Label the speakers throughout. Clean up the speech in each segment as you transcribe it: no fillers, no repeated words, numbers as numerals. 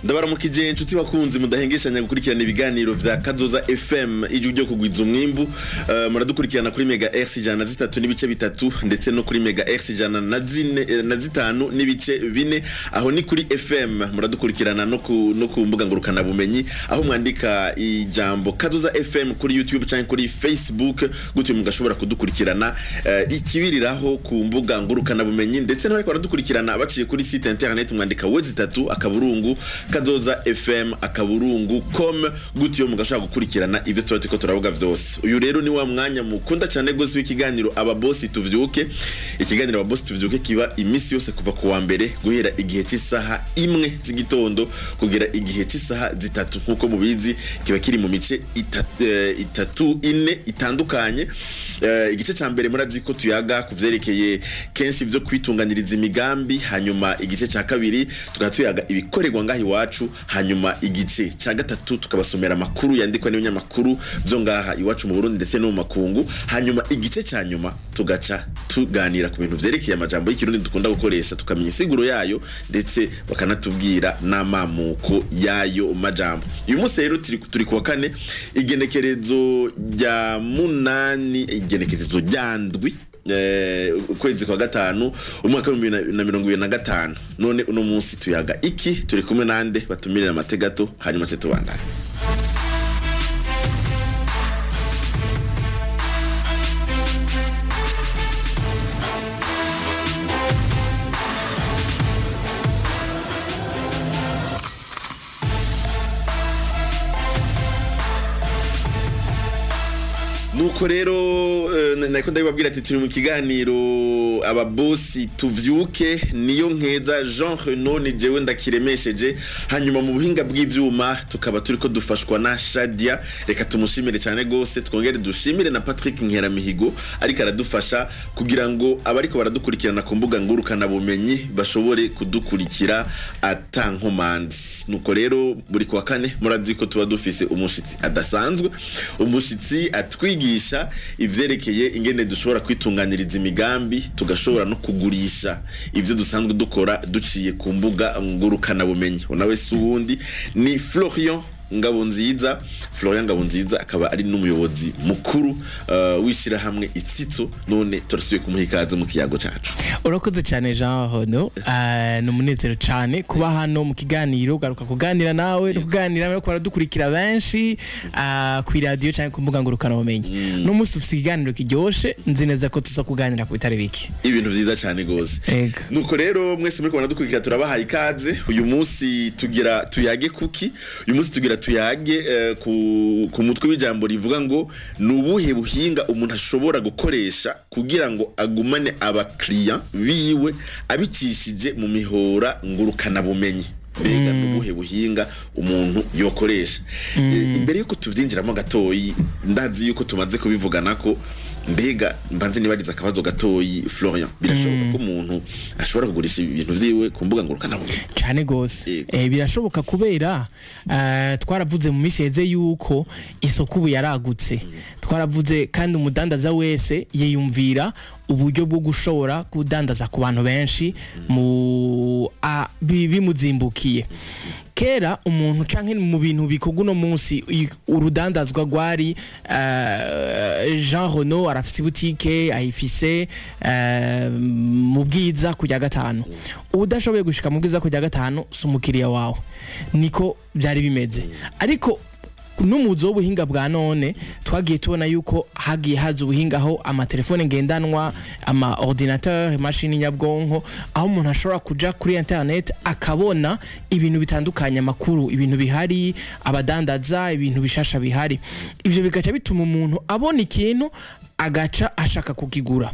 Speaker 1: Ndabaramukije inshuti bakunzi mudahengeshanya gukurikirana ibiganiro vya Kazoza FM ijwi ryo kugwiza umwimbu muradukurikirana kuri Mega X ijana na 3 n'ibice bitatu ndetse no kuri Mega X ijana na 5 n'ibice 4 aho ni kuri FM muradukurikirana no ku mbuga ngurukanabumenyi aho mwandika ijambo Kazoza FM kuri YouTube cyangwa kuri Facebook gutyo mugashobora kudukurikirana ikibiriraho ku mbuga ngurukanabumenyi ndetse n'abari baradukurikirana abaciye kuri site internet mwandika wezi3 akaburungu Kazoza FM akaburungu.com gutyo mugashaka gukurikirana ivyo turiko turavuga vyose. Uyu rero ni wa mwanya mukunda cyane gose w'ikiganiro ababosi tuvyuke. Ikiganiro ababosi tuvyuke kiba imisi yose kuva ku wa mbere guhera igihe cy'isaha 1 z'igitondo kugera igihe cy'isaha 3 nkuko mubizi kiba kiri mu mice 3-4 itandukanye. Igice ca mbere murazi ko tuyaga kuvyerekeye kenshi vyo kwitunganiriza imigambi, hanyuma igice ca kabiri tukatuyaga ibikorerwa ngahi iwacu, hanyuma igice ca gatatu tukabasomera amakuru yandikwa n'ibinyamakuru byo ngaha iwacu mu Burundi ndetse no mu makungu, hanyuma igice ca nyuma tugaca tuganira ku bintu vyerekeye amajambo y'ikirundi dukunda gukoresha tukamenya isiguro yayo ndetse bakanatubwira n'amamuko yayo majambo. Uyu munsi rero turi kuwa kane igenekerezo rya 8 igenekerezo rya ndwi ukwezi kwa gatanu umwaka wa 2025. None uno munsi tuyaga iki turi kumwe nande batumirira amategato hanyuma cyo tubandanye. Nuko rero nako ndabibabwira ati turi mu kiganiro ababosi tuvyuke, niyo nkeza Jean Renaud ni jewe ndakiremesheje, hanyuma mu buhinga bw'ivyuma tukaba turiko dufashwa na Shadia. Reka tumushimire cyane gose, twongere dushimire na Patrick Nkeramihigo ariko aradufasha kugira ngo abariko baradukurikirana ku mbuga ngurukanabumenyi bashobore kudukurikira atankomanzi. Nuko rero buri kwa kane murazi ko tuba dufise umushitsi adasanzwe, umushitsi atwigisha ivyerekeye ingene dushobora kwitunganiriza imigambi tugashobora no kugurisha ivyo dusanzwe dukora duciye ku mbuga ngurukanabumenyi. Unawe subundi ni Florian Ngabonziza. Florian Ngabonziza akaba ari n'umuyobozi mukuru wishira hamwe Isitso. None turasuye kumuhikaza mu kiyago cacu.
Speaker 2: Urakoze cyane Jean Renaud, n'umunezero cyane kuba hano mu kiganiro garuka kuganira nawe no kuganira no kwaradukurikira benshi ku radio cyangwa ku mbuga ngurukanabumenyi. No musi ufite ikiganiro kiryoshe, nzi neza ko tuza kuganira ku bitare biki
Speaker 1: ibintu vyiza cyane gose. Nuko rero mwese muri kubona dukurikira turabahaye ikaze. Uyu munsi tugira tuyage kuki, uyu munsi tugira tuyage ku mutwe w'ijambo rivuga ngo nubuhe buhinga umuntu ashobora gukoresha kugira ngo agumane abakiriya biwe abicishije mu mihora ngurukanabumenyi. Mbega nubuhe buhinga umuntu yokoresha. Imbere yuko tuvyinjiramo gatoyi ndazi yuko tumaze kubivugana ko mbega mbanze nibariza akabazo gatoyi Florian, birashoboka ko umuntu ashobora kugurisha ibintu vyiwe ku mbuga ngurukanabumenyi?
Speaker 2: Cyane gose birashoboka kubera twaravuze mu miseze yuko isoko ubu yaragutse. Twaravuze kandi umudandaza wese yiyumvira uburyo bwo gushobora kudandaza ku bantu benshi mu bimuzimbukiye. Kera umuntu canke mu bintu bikoguno munsi urudandazwa gwari Jean Renaud arafise boutique ayifise mu bwiza kujya gatanu. Udashoboye gushika mu bwiza kujya gatanu sumukiriya wawe. Niko byari bimeze. Ariko n'umuzo w'ubuhinga bwa none twagiye tubona yuko hagiye haza ubuhinga aho amatelefone ngendanwa, ama ordinateur, imashini nyabwonko, aho umuntu ashobora kuja kuri internet akabona ibintu bitandukanye, amakuru, ibintu bihari, abadandaza, ibintu bishasha bihari. Ivyo bigaca bituma umuntu abona ikintu agaca ashaka kukigura.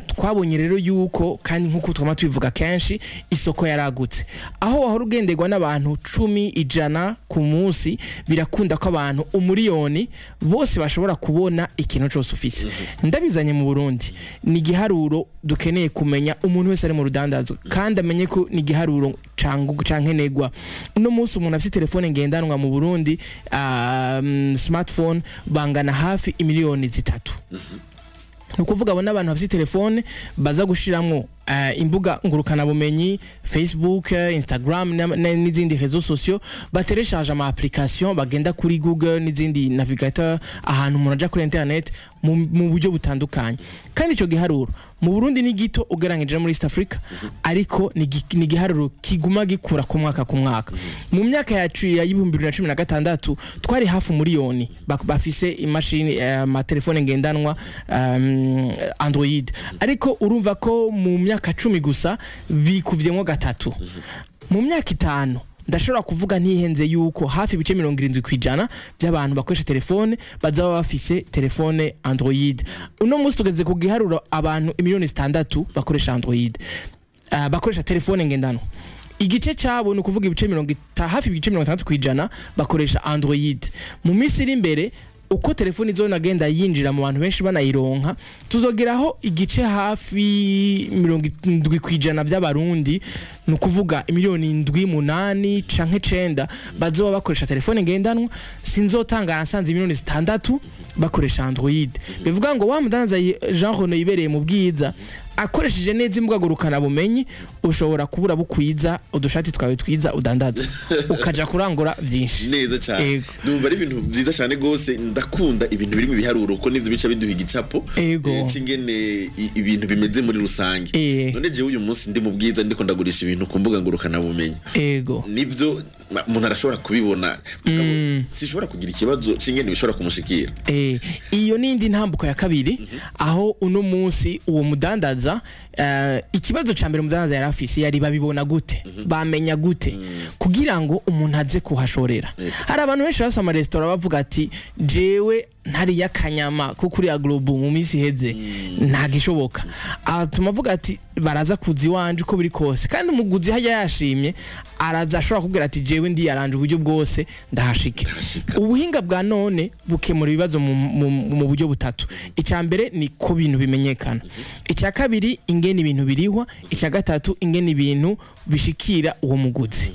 Speaker 2: Twabonye rero yuko kandi nkuko twama tubivuga kenshi isoko yaragutse, aho wahora ugenderwa n'abantu 10-100 ku munsi, birakunda ko abantu umuriyoni bose bashobora kubona ikintu cyose ufise. Ndabizanye mu Burundi ni giharuro dukeneye kumenya umuntu wese ari mu rudandazo kandi amenye ko ni giharuro cankenegwa. Uno munsi umuntu afite telefone ngendanwa mu Burundi smartphone bangana hafi 3 miliyoni. Nukuvuga abona abantu bafite telefone baza gushiramwo imbuga ngurukanabumenyi Facebook, Instagram n'izindi réseaux sociaux batereshaje ama application bagenda kuri Google n'izindi navigateur ahantu umuntu aja kuri internet mu buryo butandukanye kandi ico giharuro mu Burundi ni gito ugerangije muri East Africa ariko ni giharuro kiguma gikura ku mwaka mu myaka yacu ya 2016 twari hafu miliyoni bafise imashini ama telefone ngendanwa Android ariko urumva ko mu myaka 10 gusa bikuvyemo gatatu mu myaka 5 ndashobora kuvuga ntihenze yuko hafi bice 70% by'abantu bakoresha telefone bazaba bafise telefone Android uno munsi tugeze ku giharuro abantu 6 bakoresha Android bakoresha telefone ngendanwa igice cyabo no kuvuga ibice 70 hafi ibice 60% bakoresha Android mu minsi iri imbere uko telefoni zo nagenda yinjira mu bantu benshi banayironka tuzogeraho igice hafi 70% by'abarundi no kuvuga 7,800,000 canke 9 bazoba bakoresha telefone ngendanwa sinzotanga nasanze 6,000,000 bakoresha Android bivuga ngo wa mudanza Jean René ibereye mu bwiza akoresheje neza imbuga ngurukanabumenyi ushobora kubura bukwiza udushati twawe twiza udandaza ukaja kurangura byinshi
Speaker 1: neza cyane numva ari ibintu byiza cyane gose ndakunda ibintu biri mu biharuro ko nivyo bica biduha igicapo cingene ibintu bimeze muri rusange none je uyu munsi ndi mu bwiza ndiko ndagurisha ibintu ku mbuga ngurukanabumenyi nivyo umuntu arashobora kubibona sishobora kugira ikibazo cingene bishobora kumushikira
Speaker 2: iyo nindi ntambuko ya kabiri aho uno munsi uwo mudandaza ikibazo ca mbere mudandaza yarafise yari babibona gute bamenya gute kugira ngo umuntu aze kuhashorera hari abantu benshi basa ama restaurant bavuga ati jewe ntari yakanyama ko kuri Aglobo mu misi heze ntagishoboka tumavuga ati baraza kuzi wanje uko biri kose kandi umuguzi hajya yashimye araza ashobora kubwira ati jewe ndi yaranje uburyo bwose ndahashike ubuhinga bwa none bukemura ibibazo mu buryo butatu icya mbere ni ko bintu bimenyekana icya kabiri ingene ibintu birihwa icya gatatu ingene ibintu bishikira uwo muguzi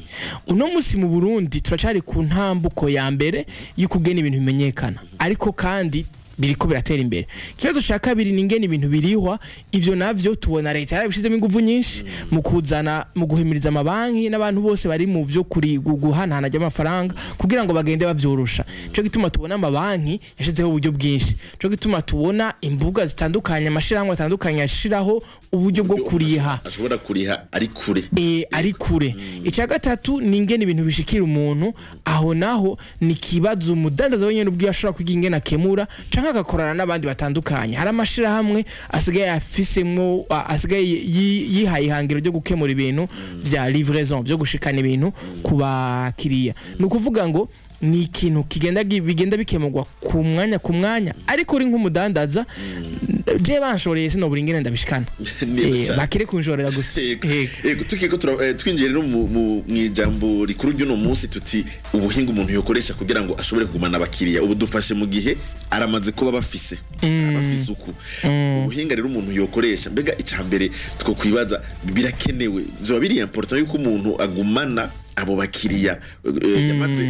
Speaker 2: uno musi mu Burundi turacari ku ntambuko ya mbere y'ukugena ibintu bimenyekana ariko kandi biriko biratera imbere kibazo cya kabiri ni ingene ibintu birihwa ivyo navyo tubona leta yarabishizemo ingufu nyinshi mu kuzana mu guhimiriza amabanki n'abantu bose bari mu vyo kuri guhanahana y'amafaranga kugira ngo bagende bavyorosha cyo gituma tubona amabanki yashizeho uburyo bwinshi cyo gituma tubona imbuga zitandukanye amashirahamwe atandukanye yashiraho uburyo bwo kuriha
Speaker 1: ashobora kuriha ari kure
Speaker 2: icya gatatu ni ingene ibintu bishikira umuntu aho naho ni kibazo umudandaza wenyene ubwo yashobora kwiga ingene akemura agakorana n'abandi batandukanye hari amashira hamwe asigaye afisemwo asigaye yihaye ihangiro ryo gukemura ibintu vya livraison byo gushikana ibintu ku bakiriya no kuvuga ngo ni ikintu bigenda bikemurwa ku mwanya ariko uri nk'umudandaza je banshoreye sino buri ngene ndabishikana bakire kunjorera gusa
Speaker 1: tukiko twinjire no mu ijambo rikuru ry'uno munsi tuti ubuhinga umuntu yokoresha kugira ngo ashobore kugumana abakiriya ubu dufashe mu gihe aramaze kuba bafise uku ubuhinga rero umuntu yokoresha mbega icambere two kwibaza birakenewe byo biri important yuko umuntu agumana abo bakiriya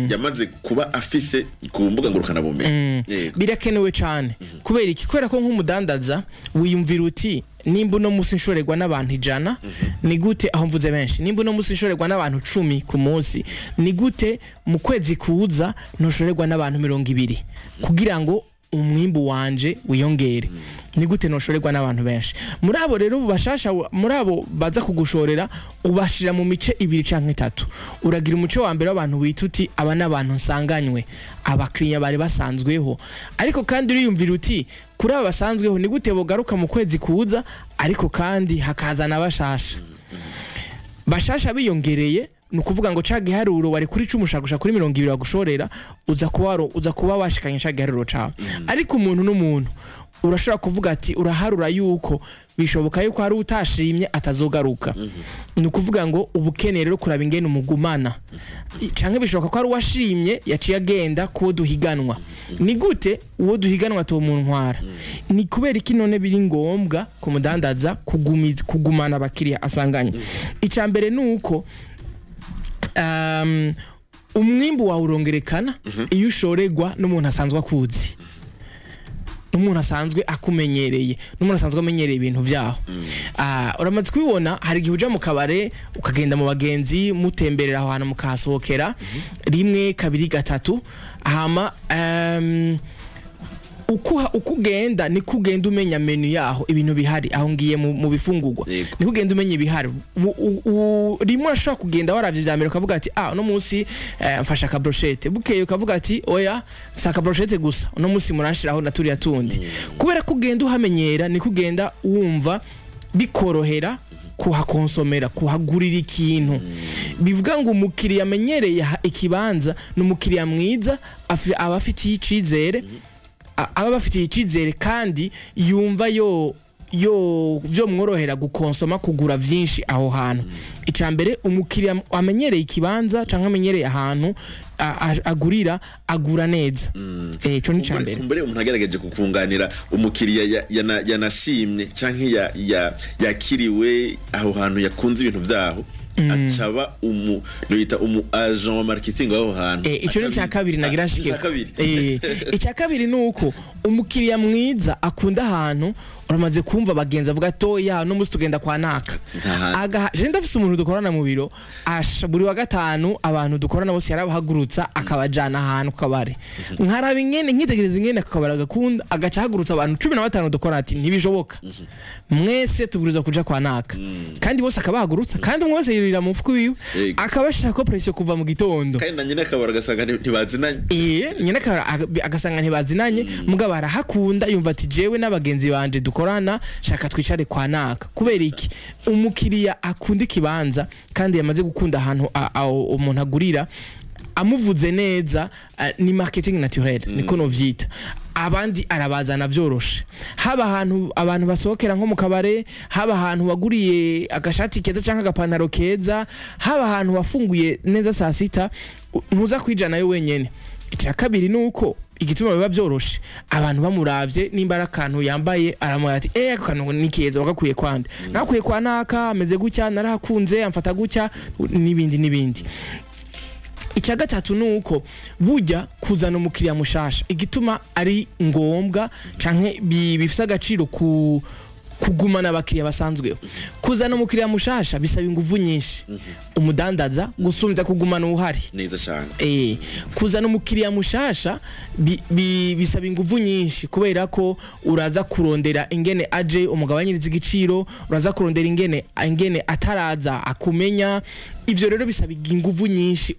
Speaker 1: yamaze kuba afise ku mbuga ngurukanabumenyi
Speaker 2: birakenewe cyane kubera iki kwera ko nk'umudandaza wiyumvira uti nimba no musi nshorerwa n'abantu 100 ni gute aho mvuze benshi nimba no musi nshorerwa n'abantu 10 ku munsi ni gute mu kwezi kuza ntushorerwa n'abantu 200 kugira ngo umwimbu wanje wiyongere ni gute noshorerwa n'abantu benshi muri abo rero bashasha muri abo baza kugushorera ubashira mu mice 2 canke 3 uragira umuce wa mbere w'abantu wituti aba n'abantu nsanganywe abakiriya bari basanzweho ariko kandi uriyumvira uti kuri aba basanzweho ni gute bogaruka mu kwezi kuza ariko kandi hakazana bashasha biyongereye nukuvuga ngo ca giharuro wari kuri 10 ushaka kuri 200 bagushorera uza kuba washikanye ca giharuro cawe ariko umuntu n'umuntu urashobora kuvuga ati uraharura yuko bishoboka yuko hari utashimye atazogaruka nukuvuga ngo ubukene rero kuraba ingene umugumana canke bishoboka ko hari washimye yaciye agenda ko duhiganwa ni gute uwo duhiganwa to mu ntwara ni kubera iki none biri ngombwa ku mudandaza kugumana abakiriya asanganye icambere nuko umwimbu wawe urongerekana iyo ushoregwa n'umuntu asanzwe akuzi n'umuntu asanzwe akumenyereye n'umuntu asanzwe amenyereye ibintu vyaho uramaze kubibona hari igihe uja mu kabare ukagenda mu bagenzi mutemberera aho hantu mukahasohokera rimwe kabiri gatatu hama ukugenda ni kugenda umenya menu yaho ibintu bihari aho ngiye mu bifungurwa ni kugenda umenya ibihari rimwe ashaka kugenda waravye vyambere ukavuga ati no munsi mfasha ka brochette bukeye ukavuga ati oya saka brochette gusa no munsi muranshiraho naturi yatundi kubera kugenda uhamenyera ni kugenda wumva bikorohera kuhakonsomera kuhagurira ikintu bivuga ngo umukiriya amenyereye ikibanza n'umukiriya mwiza abafitiye icizere aba bafitiye icizere kandi yumva byo mworohera gukonsoma kugura vyinshi aho hantu icambere umukiriya amenyereye ikibanza canke amenyereye ahantu agurira agura neza ico ni cambere
Speaker 1: kumbere umuntu agerageje kukunganira umukiriya yanashimye canke yakiriwe aho hantu yakunze ibintu vyaho acaba noyita agent wa marketing aho hantu
Speaker 2: ico ni cyakabiri nagira nshike icyakabiri nuko umukiriya mwiza akunda ahantu uramaze kumva bagenza avuga toya no musi tugenda kwa naka je ndafise umuntu dukorana mu biro buri wa gatanu abantu dukorana bose yarabahagurutsa akabajana ahantu kabare nkarabe ingene nkitegereza ingene akabara gakunda agaca hagurutsa abantu 15 dukora ati ntibishoboka mwese tuburiza kuja kwa naka kandi bose akabahagurutsa kandi umwe wese yirira mu mfuko wiwe akabashira ko pressure kuva mu gitondo
Speaker 1: kandi nanyine akabara gasanga ntibazinanye
Speaker 2: nyine agasanga ntibazinanye mugabo arahakunda yumva ati jewe n'abagenzi banje dukorana shaka twicare kwa naka kubera iki umukiriya akunda ikibanza kandi yamaze gukunda ahantu umuntu agurira amuvuze neza ni marketing naturel niko no vyita abandi arabazana vyoroshe haba ahantu abantu basohokera nko mu kabare haba ahantu waguriye agashati keza canka agapantaro keza haba ahantu wafunguye neza saa sita ntuza kwijana yo wenyene icyakabiri nuko igituma biba vyoroshe abantu bamuravye nimbara akantu yambaye aramuye ati akantu nikeza wagakuye kwande nakuye kwa naka ameze gutya narahakunze amfata gutya nibindi icyagatatu nuko burya kuzana umukiriya mushasha igituma ari ngombwa canke bifise agaciro kugumana abakiriya basanzweho kuzana umukiriya mushasha bisaba inguvu nyinshi umudandaza gusumvya kugumana uhari
Speaker 1: neza cyane
Speaker 2: kuzana umukiriya mushasha bisaba inguvu nyinshi kubera ko uraza kurondera ingene aje umugabanyiriza igiciro uraza kurondera ingene ataraza akumenya ivyo rero bisaba inguvu nyinshi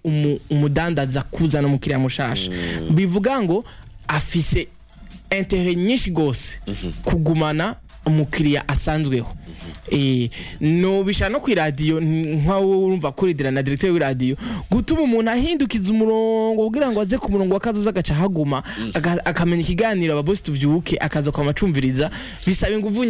Speaker 2: umudandaza kuzana umukiriya mushasha bivuga ngo afise intérêt nyinshi gose kugumana umukiriya asanzweho no bishano ku radio nkawo urumva kuridira na directeur wa radio gutuma umuntu ahindukiza umurongo kugira ngo aze ku murongo wakazoza gaca haguma akamenya ikiganiro ababosi tuvyuke akaza kwa macumviriza bisaba inguvu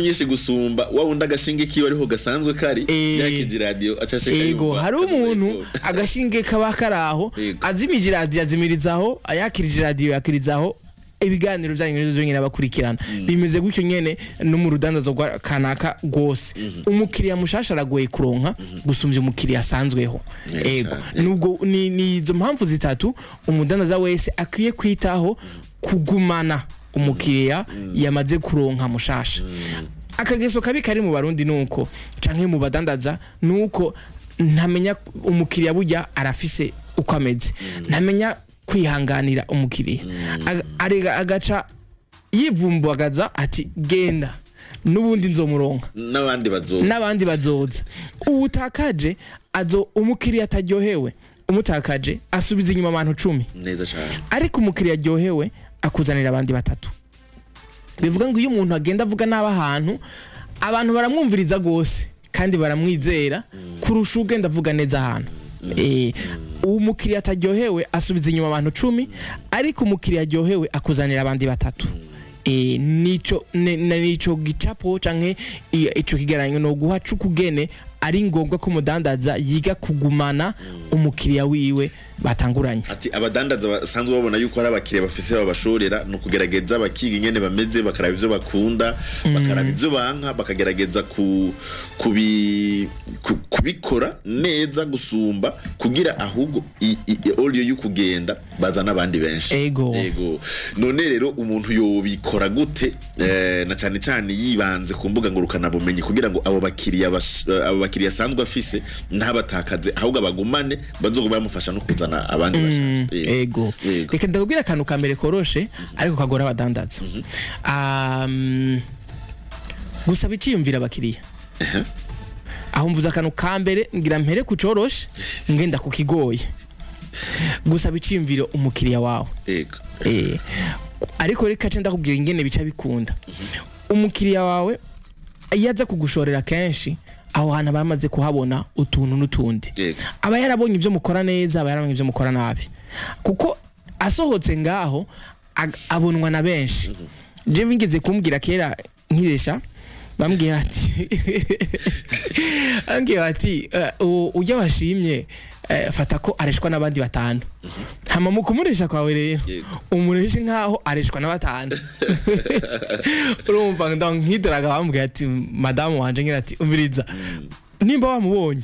Speaker 2: nyinshi gusumba
Speaker 1: wawunda agashinge kiyo ariho gasanzwe kari yakije radio acasheka
Speaker 2: yego hari umuntu agashinge kaba karaho azimije radio azimirizaho ayakirije radio yakirizaho ibiganiro byanyu nizo nyine abakurikirana bimeze gutyo nyene no mu rudandazo rwa kanaka gose umukiriya mushasha aragoye kuronka gusumvya umukiriya asanzweho ego nubwo ni izo mpamvu zitatu umudandaza wese akwiye kwitaho kugumana umukiriya yamaze kuronka mushasha akageso kabi kari mu barundi nuko canke mu badandaza nuko ntamenya umukiriya burya arafise uko ameze ntamenya kwihanganira umukiriya agaca yivumbagaza ati genda nubundi nzomuronka n'abandi bazoza ubutakaje umukiriya ataryohewe umutakaje asubiza inyuma abantu 10
Speaker 1: neza cyane
Speaker 2: ariko umukiriya aryohewe akuzanira abandi 3 bivuga ngo iyo umuntu agenda avuga n'aba ahantu abantu baramwumviriza gose kandi baramwizera kurusha ugenda avuga neza ahantu umukiriya ataryohewe asubiza inyuma abantu 10 ariko umukiriya aryohewe akuzanira abandi 3 nico gicapo canke ico kigeranyo no guha cukugene ari ngombwa ko umudandaza yiga kugumana umukiriya wiwe batanguranye.
Speaker 1: Ati abadandaza basanzwe babona yuko ari abakiriya bafise babashorera no kugerageza bakiga ingene bameze, bakaraba ivyo bakunda, bakaraba ivyo banka, bakagerageza kubikora neza gusumba kugira ahubwo audio y'ukugenda bazana abandi benshi.
Speaker 2: Ego.
Speaker 1: None rero umuntu yobikora gute na cyane cyane yibanze ku mbuga ngurukanabumenyi kugira ngo abo bakiriya sanzwe afise ntabatakaze ahubwo abagumane bazoguma bamufasha no kuzana abandi bashaka.
Speaker 2: Ego. Reka ndakubwira akantu kamere koroshe ariko kagora abadandaza. Gusaba iciyumvira abakiriya. Aho mvuza akantu kambere ngira mpere kucoroshe ngenda kukigoye. Gusaba iciyumviro umukiriya wawe. Ariko reka cyo ndakubwira ingene bica bikunda. Umukiriya wawe yaza kugushorera kenshi aho hana bamaze kuhabona utuntu n'utundi. Aba yarabonye ivyo mukora neza, aba yarabonye ivyo mukora nabi. Kuko asohotse ngaho abonwa na benshi. Je bingeze kumbwira kera nkiresha bambwiye ati ujya washimye fata ko areshwa n'abandi batanu. Hama mu kumuresha kwawe rero umureshe nkaho areshwa na batanu. Urumva nkidaraga bambwiye ati madamu wanje ngira ati umviriza nimba wamubonye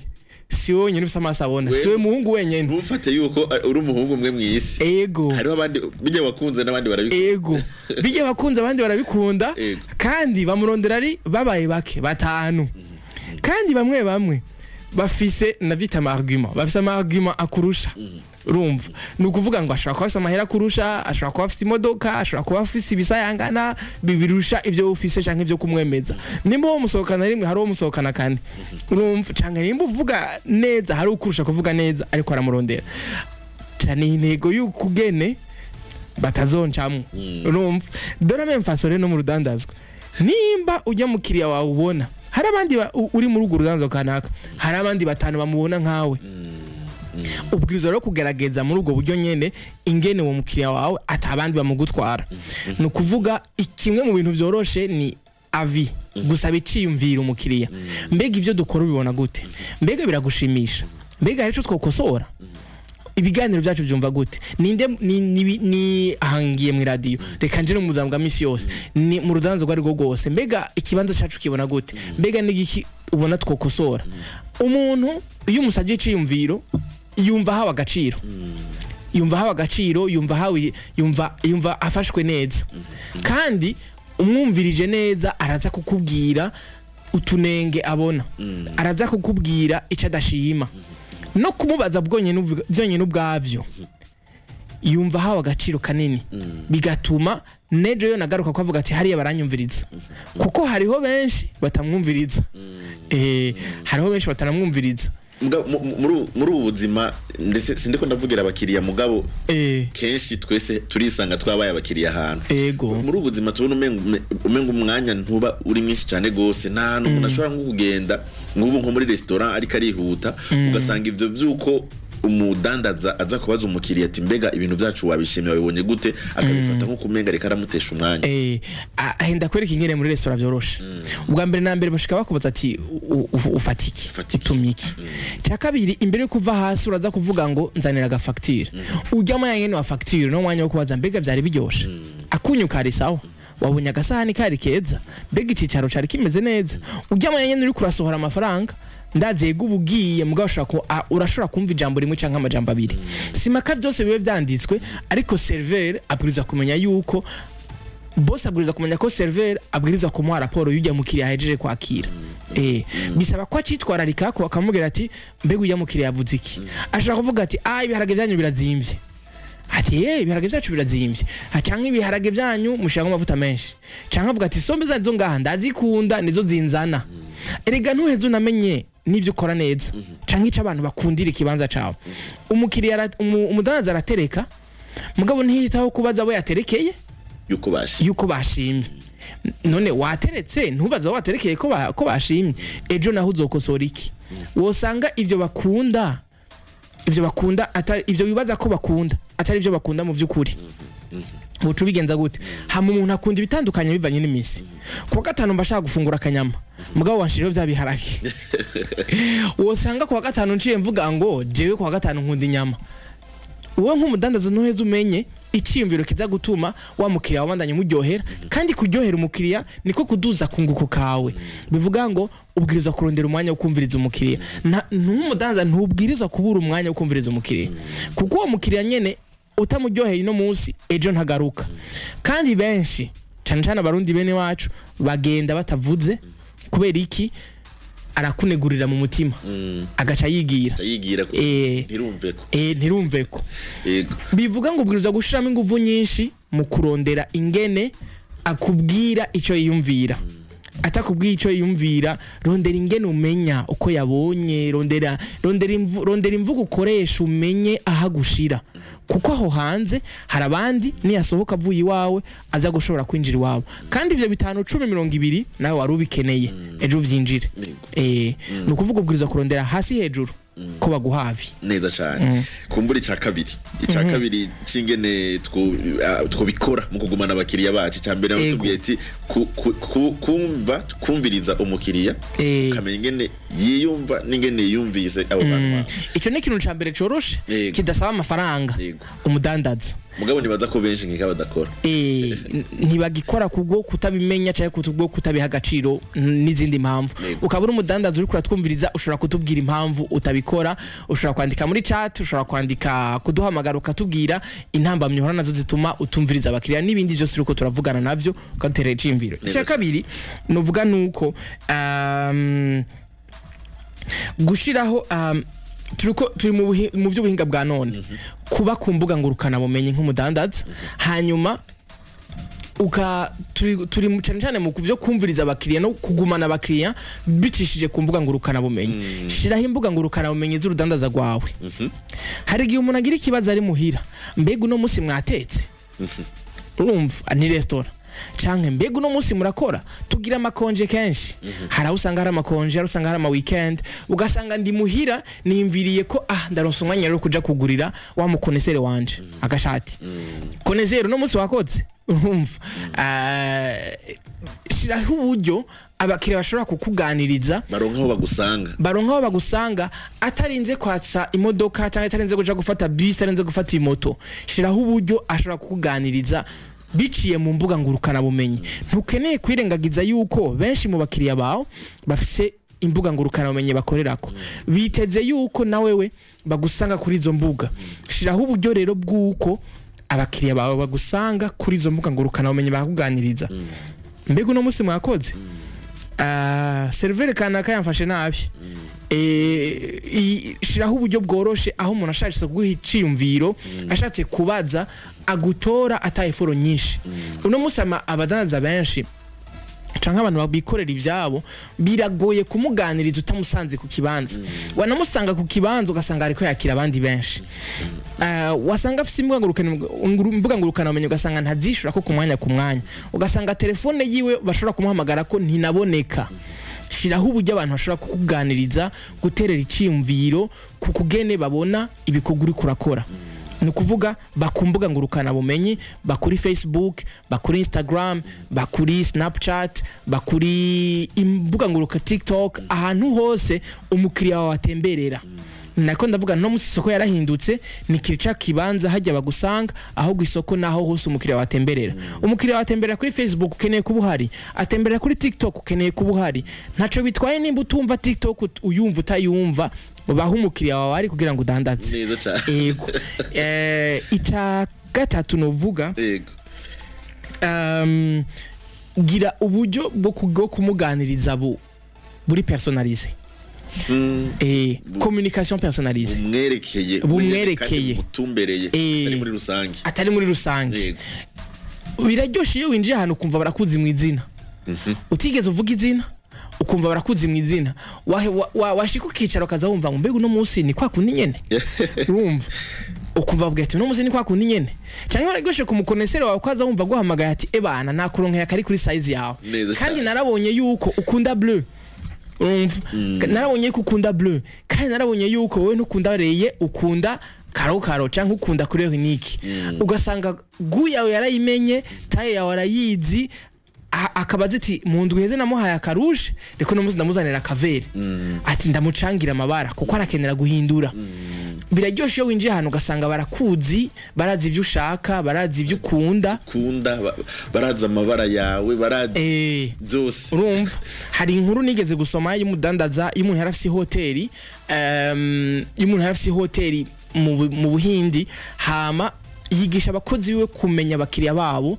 Speaker 2: si wonyene ufite amaso abona, si we muhungu wenyene.
Speaker 1: Ntufate yuko uri umuhungu umwe mwisi.
Speaker 2: Ego.
Speaker 1: Hariho abandi bijye bakunze n'abandi barabikunda.
Speaker 2: Ego. Bijye bakunze abandi barabikunda kandi bamurondera ari babaye bake batanu. Kandi bamwe bafise na vita argument, bafise argument akurusha. Urumva nukuvuga ngo ashaka kwasa amahera kurusha, ashaka kuba afise imodoka, ashaka kuba afise ibisayangana bibirusha ivyo ufise canke ivyo kumwemeza. Nimba wo musokana rimwe hari wo musokana kane. Urumva canke nimba uvuga neza hari ukurusha kuvuga neza ariko aramurondera. Cyane intego y'ukugene batazoncamwe. Urumva dora même façon no mu rudandazwa. Nimba ujya mukiriya wawe ubona hari abandi uri mu rugo rudanzo kanaka, hari abandi batanu bamubona nkawe. Ubwirizwa rero kugerageza muri ubwo buryo nyene ingene wo mukiriya wawe atabandi bamugutwara. No kuvuga ikimwe mu bintu byoroshe ni avi gusaba iciyumvira umukiriya. Mbega ivyo dukora ubibona gute? Mbega biragushimisha? Mbega hari ico twokosora? Ibiganiro byacu byumva gute? Ninde ni ahangiye mu radio reka nje no muzambwa misi yose ni mu rudanzo rwari rwo gose. Mbega ikibanza cyacu kibona gute? Mbega nigiki ubona twokosora? Umuntu iyo umusajye iciyumviro yumva hawa agaciro. Yumva afashwe neza. Kandi umwumvirije neza araza kukubwira utunenge abona. Araza kukubwira icyo adashima. No kumubaza byonyine ubwavyo yumva hawa agaciro kanini. Bigatuma nejo yo nagaruka kwavuga ati hariya baranyumviriza. Kuko hariho benshi batamwumviriza. Hariho benshi batanamwumviriza.
Speaker 1: Muri ubuzima ndetse sindiko ndavugira abakiriya mugabo kenshi twese turisanga twabaye abakiriya ahantu. Muri ubuzima tubona umenga umwanya ntuba uri mwinshi cyane gose, nta hantu umuntu ashobora nko kugenda nk'ubu nko muri restaurant ariko arihuta ugasanga ivyo vyuko umudandaza aza kubaza umukiriya ati mbega ibintu byacu wabishimye wabibonye gute, akabifata nko kumenga reka aramutesha umwanya. Ahenda kwereka ingene muri restaurant byoroshe. Ubwa mbere na mbere bashika bakubaza ati ufatiki utumiki. Cyakabiri imbere yo kuva hasi uraza kuvuga ngo nzanira aga facture. Ujya mwanya wa facture no mwanya wo kubaza mbega byari biryoshe. Akunyuka ari sawa. Wabonye agasahani kari keza. Mbega icicaro cari kimeze neza. Ujya mwanya uri kurasohora amafaranga. Ndazega ubugiye mugabo urashobora kumva ijambo rimwe canka amajambo abiri. Simaka byose bibe byanditswe ariko serveur abwiriza kumenya yuko boss abwiriza kumenya ko serveur abwiriza kumuha raporo y'ujya mukiriya yahejeje kwakira. Bisaba ko acitwararika ko akamubwira ati mbega ujya mukiriya yavuze iki. Ashaka kuvuga ati ibiharage byanyu birazimvye. Ati ibiharage byacu birazimvye. Canke ibiharage byanyu mushaka amavuta menshi. Canke avuga ati sombe zanzo ngaha ndazikunda nizo zinzana. Erega ntuheze unamenye nivyo ukora neza. Canke ico abantu bakundira ikibanza cawe. Umukiriya umudandaza aratereka mugabo ntiyitaho kubaza abo yaterekeye yuko bashimye. None wateretse ntubaza waterekeye ko bashimye. Ejo naho uzokosora iki? Wosanga ivyo bakunda atari ivyo bibaza ko bakunda atari ivyo bakunda mu vyukuri.
Speaker 2: ucu bigenza gute hama umuntu akunda ibitandukanye bivanye n'imisi kuwa gatanu mbashaka gufungura akanyama mugabo wanshiriho vya biharage wosanga kuwa gatanu nciye mvuga ngo jewe kuwa gatanu nkunda inyama wowe nk'umudandaza ntuheze umenye iciyumviro kiza gutuma wa mukiriya wabandanye muryohera kandi kuryohera umukiriya niko kuduza kunguko kawe bivuga ngo ubwirizwa kurondera umwanya wo kumviriza umukiriya nk'umudandaza ntubwirizwa kubura umwanya wo kumviriza umukiriya kuko uwo mukiriya nyene utamuryoheye no munsi ejo ntagaruka kandi benshi cyane cyane abarundi bene wacu bagenda batavuze kubera iki arakunegurira mu mutima agaca yigira ntirumveko bivuga ngo ubwirizwa gushiramo ingufu nyinshi mu kurondera ingene akubwira ico yiyumvira atakubwiye ico yiyumvira rondera ingene umenya uko yabonye rondera imvugo ukoresha umenye ahagushira kuko aho hanze hari abandi niyasohoka avuye iwawe aza gushobora kwinjira iwawe kandi ivyo 5 10 20 nawe wari ubikeneye ejo vyinjire ni ukuvuga ubwirizwa kurondera hasi hejuru ko baguhavi
Speaker 1: neza cyane kumbura ica kabiri cingene twobikora mu kugumana abakiriya bacu cyambere n'utubwiye ati kumviriza umukiriya kamenya ingene yiyumva n'ingene yumvise abo bantu
Speaker 2: ico ni ikintu cambere coroshe kidasaba amafaranga umudandaza
Speaker 1: mugabo nibaza ko benshi nkika badakora
Speaker 2: ntibagikora kubwo kutabimenya cyangwa kubwo kutabiha agaciro n'izindi mpamvu ukabura umudandaza uri kuratwumviriza ushobora kutubwira impamvu utabikora ushobora kwandika muri chat ushobora kwandika kuduhamagara ukatubwira intambamye uhora nazo zituma utumviriza abakiriya n'ibindi byose uriko turavugana navyo ukaterera icimviro icya kabiri novuga nuko gushiraho turi mu by'ubuhinga bwa none kuba ku mbuga ngurukanabumenyi nk'umudandaza hanyuma turi cyane cyane mu kuvyo kumviriza abakiriya no kugumana abakiriya bicishije ku mbuga ngurukanabumenyi shiraho imbuga ngurukanabumenyi z'urudandaza rwawe hari igihe umuntu agira ikibazo ari muhira mbega uno munsi mwatetse urumva ni restaurant canke mbega uno munsi murakora tugira amakonje kenshi hari usanga hari amakonje usanga hari ama weekend ugasanga ndi muhira nimviriye ko ndaronsa umwanya rero kuja kugurira wa mukonesere wanje agashati konesere uno munsi wakoze urumva shiraho uburyo abakiriya bashobora kukuganiriza baronka aho bagusanga atarinze kwatsa imodoka cyangwa atarinze kuja gufata bus atarinze gufata imoto shiraho uburyo ashobora kukuganiriza biciye mu mbuga ngurukanabumenyi ntukeneye kwirengagiza yuko benshi mu bakiriya bawe bafise imbuga ngurukanabumenyi bakorerako biteze yuko nawewe bagusanga kuri izo mbuga shiraho uburyo rero bw'uko abakiriya bawe bagusanga kuri izo mbuga ngurukanabumenyi bakuganiriza mbega uno munsi mwakoze servere kanaka yamfashe nabi shiraho uburyo bworoshe aho umuntu ashatse kuguha iciyumviro ashatse kubaza agutora atayeforo nyinshi uno munsi abadandaza benshi canke abantu babikorera ivyabo biragoye kumuganiriza utamusanze ku kibanza wanamusanga ku kibanza ugasanga ariko yakira abandi benshi wasanga afise imbuga ngurukanabumenyi ugasanga ntazishura ko ku mwanya ugasanga telefone yiwe bashobora kumuhamagara ko ntinaboneka shiraho uburyo abantu bashobora kukuganiriza guterera iciyumviro kukugene babona ibikorwa uri kurakora nukuvuga bakumbuga ngurukanabumenyi bakuri Facebook bakuri Instagram bakuri Snapchat bakuri imbuga nguruka TikTok ahantu hose umukiriya wawe atemberera nako ndavuga no musi isoko yarahindutse nikirica kibanza hajya bagusanga aho gwisoko naho hose umukiriya watemberera umukiriya watemberera kuri Facebook ukeneye kubuhari atemberera kuri TikTok ukeneye kubuhari ntaco bitwaye nimba utumva TikTok uyumva utayumva baho umukiriya wawe ari kugira ngo udandaze
Speaker 1: neza cyane
Speaker 2: yego ica gatatu novuga
Speaker 1: yego
Speaker 2: gira uburyo bwo kumuganiriza buri personnalisé communication personnalisée bumwerekeye
Speaker 1: mutumbereye atari muri rusange
Speaker 2: biraryoshe iyo winjiye ahantu ukumva barakuzi mu izina utigeze uvuga izina ukumva barakuzi mu izina washika ukicaro kaza wumva ngo mbega uno munsi ni kwa kundi nyene urumva ukumva bwete uno munsi ni kwa kundi nyene canke baragoshe ku mukonesere wawe kwaza wumva guhamagaye ati ebana nakuronkeye akari kuri size yawe kandi narabonye yuko ukunda bleu narabonye ko ukunda bleu kandi narabonye yuko wowe ntukunda reye ukunda karo canke ukunda kuri niki ugasanga guyawe yarayimenye taye yawe arayizi akabaza ati mu ndwi heze namuhaye akarushe reko no muzi ndamuzanira kavere ati ndamucangira amabara kuko arakenera guhindura biraryoshe winjiye hano ugasanga barakuzi barazi ivyo ushaka barazi ivyo ukunda
Speaker 1: barazi amabara yawe barazi zose
Speaker 2: urumva hari inkuru nigeze gusoma y'umudandaza y'umuntu yarafise hoteli y'umuntu yarafise hoteli mu Buhindi hama yigisha abakozi biwe kumenya abakiriya babo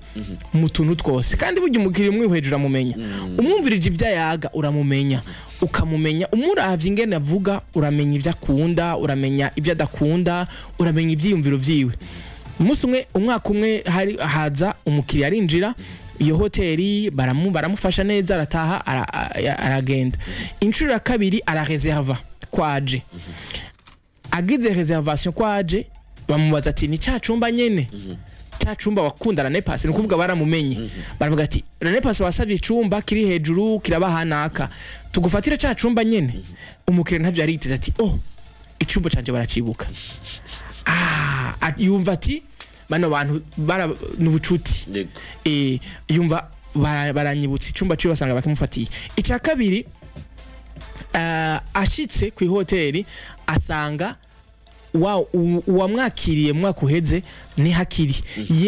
Speaker 2: mu tuntu twose kandi burya umukiriya umwe hejuru amumenya umwumvirije ivya yaga uramumenya ukamumenya umuravye ingene avuga uramenya ivyo akunda uramenya ivyo adakunda uramenya ivyiyumviro vyiwe umunsi umwe umwaka umwe hari haza umukiriya arinjira iyo hoteli baramufasha neza arataha aragenda inshuro ya kabiri arareserva kwaje agize reservation kwaje bamubaza ati ni cacumba nyene cacumba wakundana ne pasi nukuvuga baramumenye baravuga ati ne pasi wasavye icumba kiri hejuru kirabahanaka tugufatira cacumba nyene umukire ntavyo ariteze ati icumba canje baracibuka yumva ati bano bantu n'ubucuti yumva baranyibutse icumba cyo basanga bakimufatiye ica kabiri ashitse ku hoteli asanga uwamwakiriye mwaka uheze ni hakiri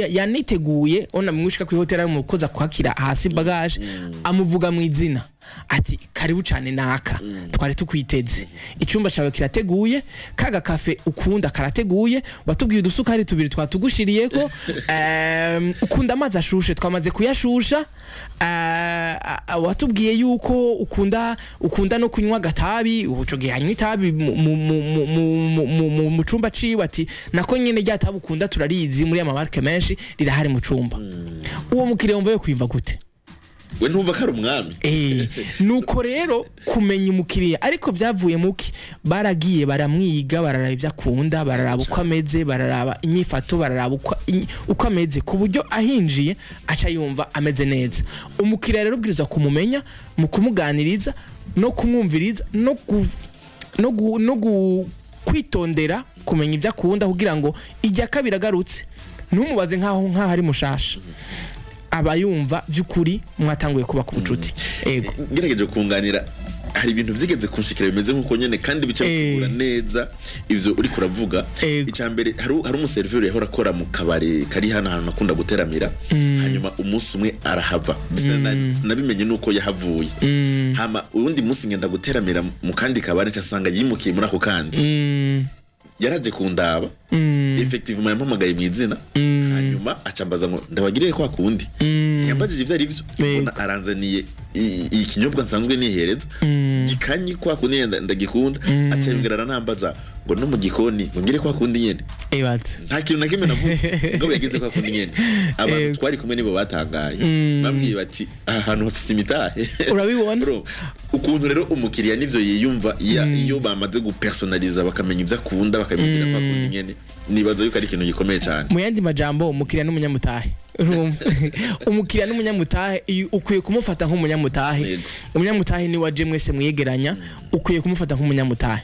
Speaker 2: yaniteguye ona mwishika ku hoteli mukoza kwakira hasi bagage amuvuga mu izina ati karibu cyane naka twari tukwiteze icumba cyawe kirateguye kaga kafe ukunda karateguye watubwiye udusukari tubiri twatugushiriyeko ukunda amazi ashushe twamaze kuyashusha watubwiye yuko ukunda no kunywa gatabi ucogiye hanywa itabi mu cumba ciwe ati nako nyene ryatabu ukunda turarizi muri amamarke menshi rirahari mu cumba uwo mukiriya wumva yo kwimva gute
Speaker 1: we ntumva kari umwami
Speaker 2: nuko rero kumenya umukiriya ariko byavuye muki baragiye baramwiga bararaba ivyo akunda bararaba uko ameze bararaba inyifato bararaba uko ameze ku buryo ahinjiye aca yumva ameze neza umukiriya rero ubwirizwa kumumenya mu kumuganiriza no kumwumviriza no kwitondera kumenya ivyo akunda kugira ngo ijya kabiri agarutse ntumubaze nkaho ari mushasha abayumva vyukuri mwatanguye kuba ku bucuti
Speaker 1: gerageje kunganira hari ibintu vyigeze kunshikira bimeze nkuko nyene kandi bica bisigura neza ivyo uri kuravuga icambere hari umuservice yahora akora mu kabare kari hano hano nakunda guteramira hanyuma umunsi umwe arahava nabimenye nuko yahavuye hama uwundi munsi ngenda guteramira mu kandi kabare cyasanga yimukiye muri ako kandi yaraje kundaba effectivement yampamagaye mu izina hanyuma acambaza ngo ndabagirire kwa kundi yambajije ivyo ari byo aranzaniye ikinyobwa nsanzwe nihereza gikanyi kwa kundi ndagikunda acembera nambaza ngo no mu gikoni ngire kwa kundi nyene nta kintu nakimwe navuze ngo yageze kwa kundi nyene abantu twari kumwe nibo batangaye bambwiye bati ahantu hafise imitahe
Speaker 2: urabibona
Speaker 1: ukuntu rero umukiriya nivyo yiyumva iyo bamaze gupersonaliza bakamenya ivyo akunda bakamenya kwa kundi nyene nibaza yuko ari ikintu gikomeye cyane
Speaker 2: mu yandi majambo umukiriya n'umunyamutahe umukiriya n'umunyamutahe ukwiye kumufata nk'umunyamutahe umunyamutahe ni waje mwese mwiyegeranya ukwiye kumufata nk'umunyamutahe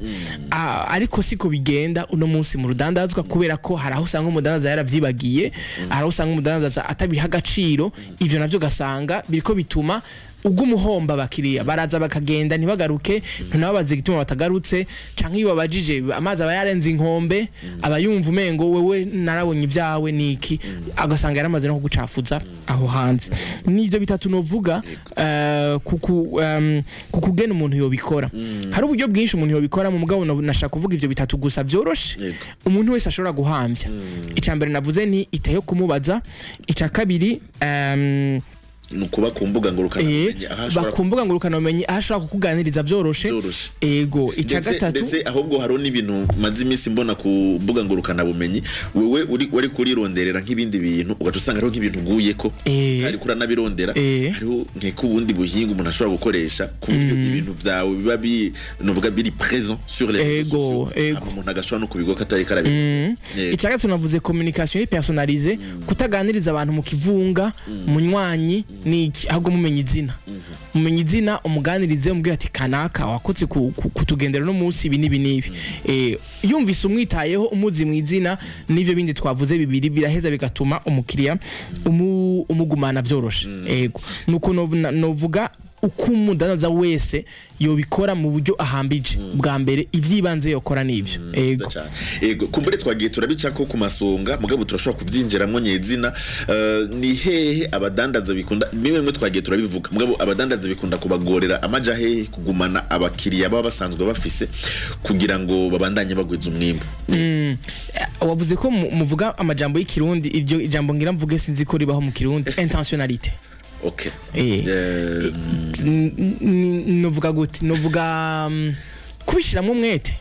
Speaker 2: ariko siko bigenda uno munsi mu rudandazwa kubera ko hari aho usanga umudandaza yaravyibagiye hari aho usanga umudandaza atabiha agaciro ivyo navyo gasanga biriko bituma ugumuhomba abakiriya baraza bakagenda ntibagaruke ntunababaze gituma batagarutse canke iyo babajije amazi aba yarenze inkombe abayumva umengo wewe narabonye ibyawe niki agasanga yaramaze no kugucafuza aho hanze nivyo bitatu novuga kukugena umuntu yobikora hari uburyo bwinshi umuntu yobikora mu mugabo nashaka kuvuga ivyo bitatu gusa byoroshe umuntu wese ashobora guhamvya icambere navuze ni itayo kumubaza ica kabiri
Speaker 1: nukuba kumbuga ngurukanabumenyi
Speaker 2: bakumbuga ngurukanabumenyi ahashobora kukuganiriza byoroshe ego ica gatatu
Speaker 1: ndetse ahubwo haro n'ibintu maze iminsi mbona ku mbuga ngurukanabumenyi wewe wari kurironderera nk'ibindi bintu ugaca usanga hariho nk'ibintu uguyeko ari kura nabirondera hariho nk'eko ubundi buhinga umuntu ashobora gukoresha ku buryo ibintu vyawe biba novuga biri présent sur les réseaux sociaux umuntu agashobora no kubigo katari karabira
Speaker 2: ica gatatu navuze communication personnalisée kutaganiriza abantu mu kivunga munywanyi niki ahubwo mumenye izina umenya izina umuganirize umubwira ati kanaka wakotse kutugendera no munsi ibi nibi yumvise umwitayeho umuzi mu izina n'ivyo bindi twavuze bibiri biraheza bigatuma umukiriya umugumana vyoroshe yego nuko novuga uko umudandaza wese yobikora mu buryo ahambije bwa mbere ivyibanze yokora nivyo
Speaker 1: yego kumbure twagiye turabicako ku masonga mugabo turashobora kuvyinjiramwo nyezina ni hehe abadandaza bikunda bimwe twagiye turabivuga mugabo abadandaza bikunda kubagorera amaja hehe kugumana abakiriya baba basanzwe bafise kugira ngo babandanye bagwiza umwimbo
Speaker 2: wavuze ko muvuga amajambo y'ikirundi iryo ijambo ngira mvuge sinzi ko ribaho mu kirundi intentionnalité.
Speaker 1: Okay.
Speaker 2: Novuga gute novuga kubishiramwe umwete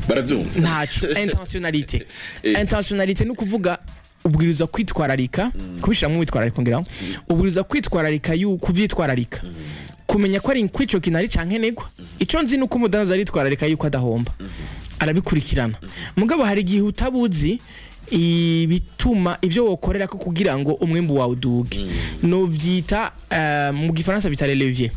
Speaker 1: baravyumva
Speaker 2: ntaco intentionnalité. Intentionnalité no kuvuga ubwirizwa kwitwararika kubishiramwe witwararika ngira ubwirizwa kwitwararika kuvyitwararika kumenya ko ari kwico kinari canke negwa ico nzi nuko umudandaza ari twararika yuko adahomba arabikurikirana mugabo hari gihe utabuzi ibituma ivyo wokorera ko kugira ngo umwimbu wawe uduge no vyita mu gifaransa bita levier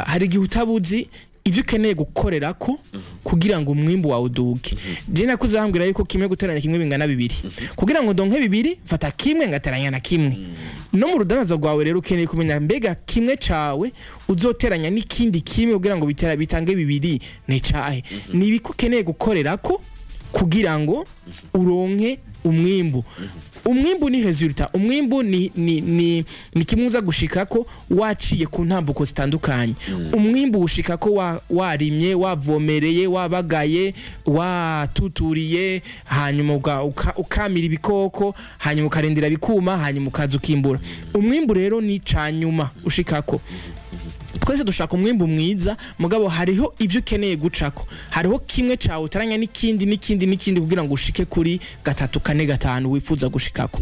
Speaker 2: hari gihe utabuzi ivyo keneye gukorera ko kugira ngo umwimbu wawe uduge je nakuzambwira yuko kimwe guteranya kimwe bingana bibiri kugira ngo ndonke bibiri fata kimwe ngateranya na kimwe no mu rudandaza rwawe rero ukeneye kumenya mbega kimwe cawe uzoteranya n'ikindi kimwe kugira ngo bitange bibiri ne cahe nibiko keneye gukorera ko kugira ngo uronke umwimbu ni resultat umwimbu ni kimuza gushikako waciye ku ntambuko zitandukanye umwimbu ushikako warimye wavomereye wabagaye watuturiye hanyuma ukamira ibikoko hanyuma ukarindira bikuma hanyuma ukaza ukimbura umwimbu rero ni canyuma ushikako twese dushaka umwimbu mwiza mugabo hariho ivyo ukeneye gucako hariho kimwe cawe utaranya n'ikindi kugira ngo ushike kuri 3 4 5 wifuza gushikako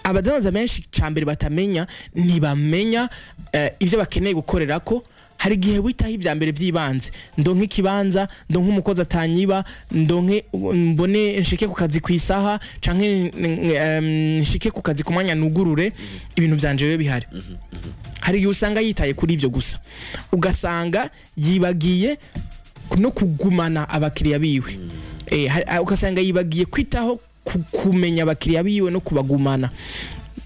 Speaker 2: abadandaza benshi cambere batamenya ntibamenya ivyo bakeneye gukorerako hari gihe witaho ibya mbere vyibanze ndonke kibanza ndonke umukozi atanyiba ndonke mbone nshike ku kazi kwisaha canke nshike ku kazi kumanya nugurure ibintu vyanje bibe bihari hari gihe usanga yitaye kuri ivyo gusa ugasanga yibagiye no kugumana abakiriya biwe ugasanga yibagiye kwitaho kumenya abakiriya biwe no kubagumana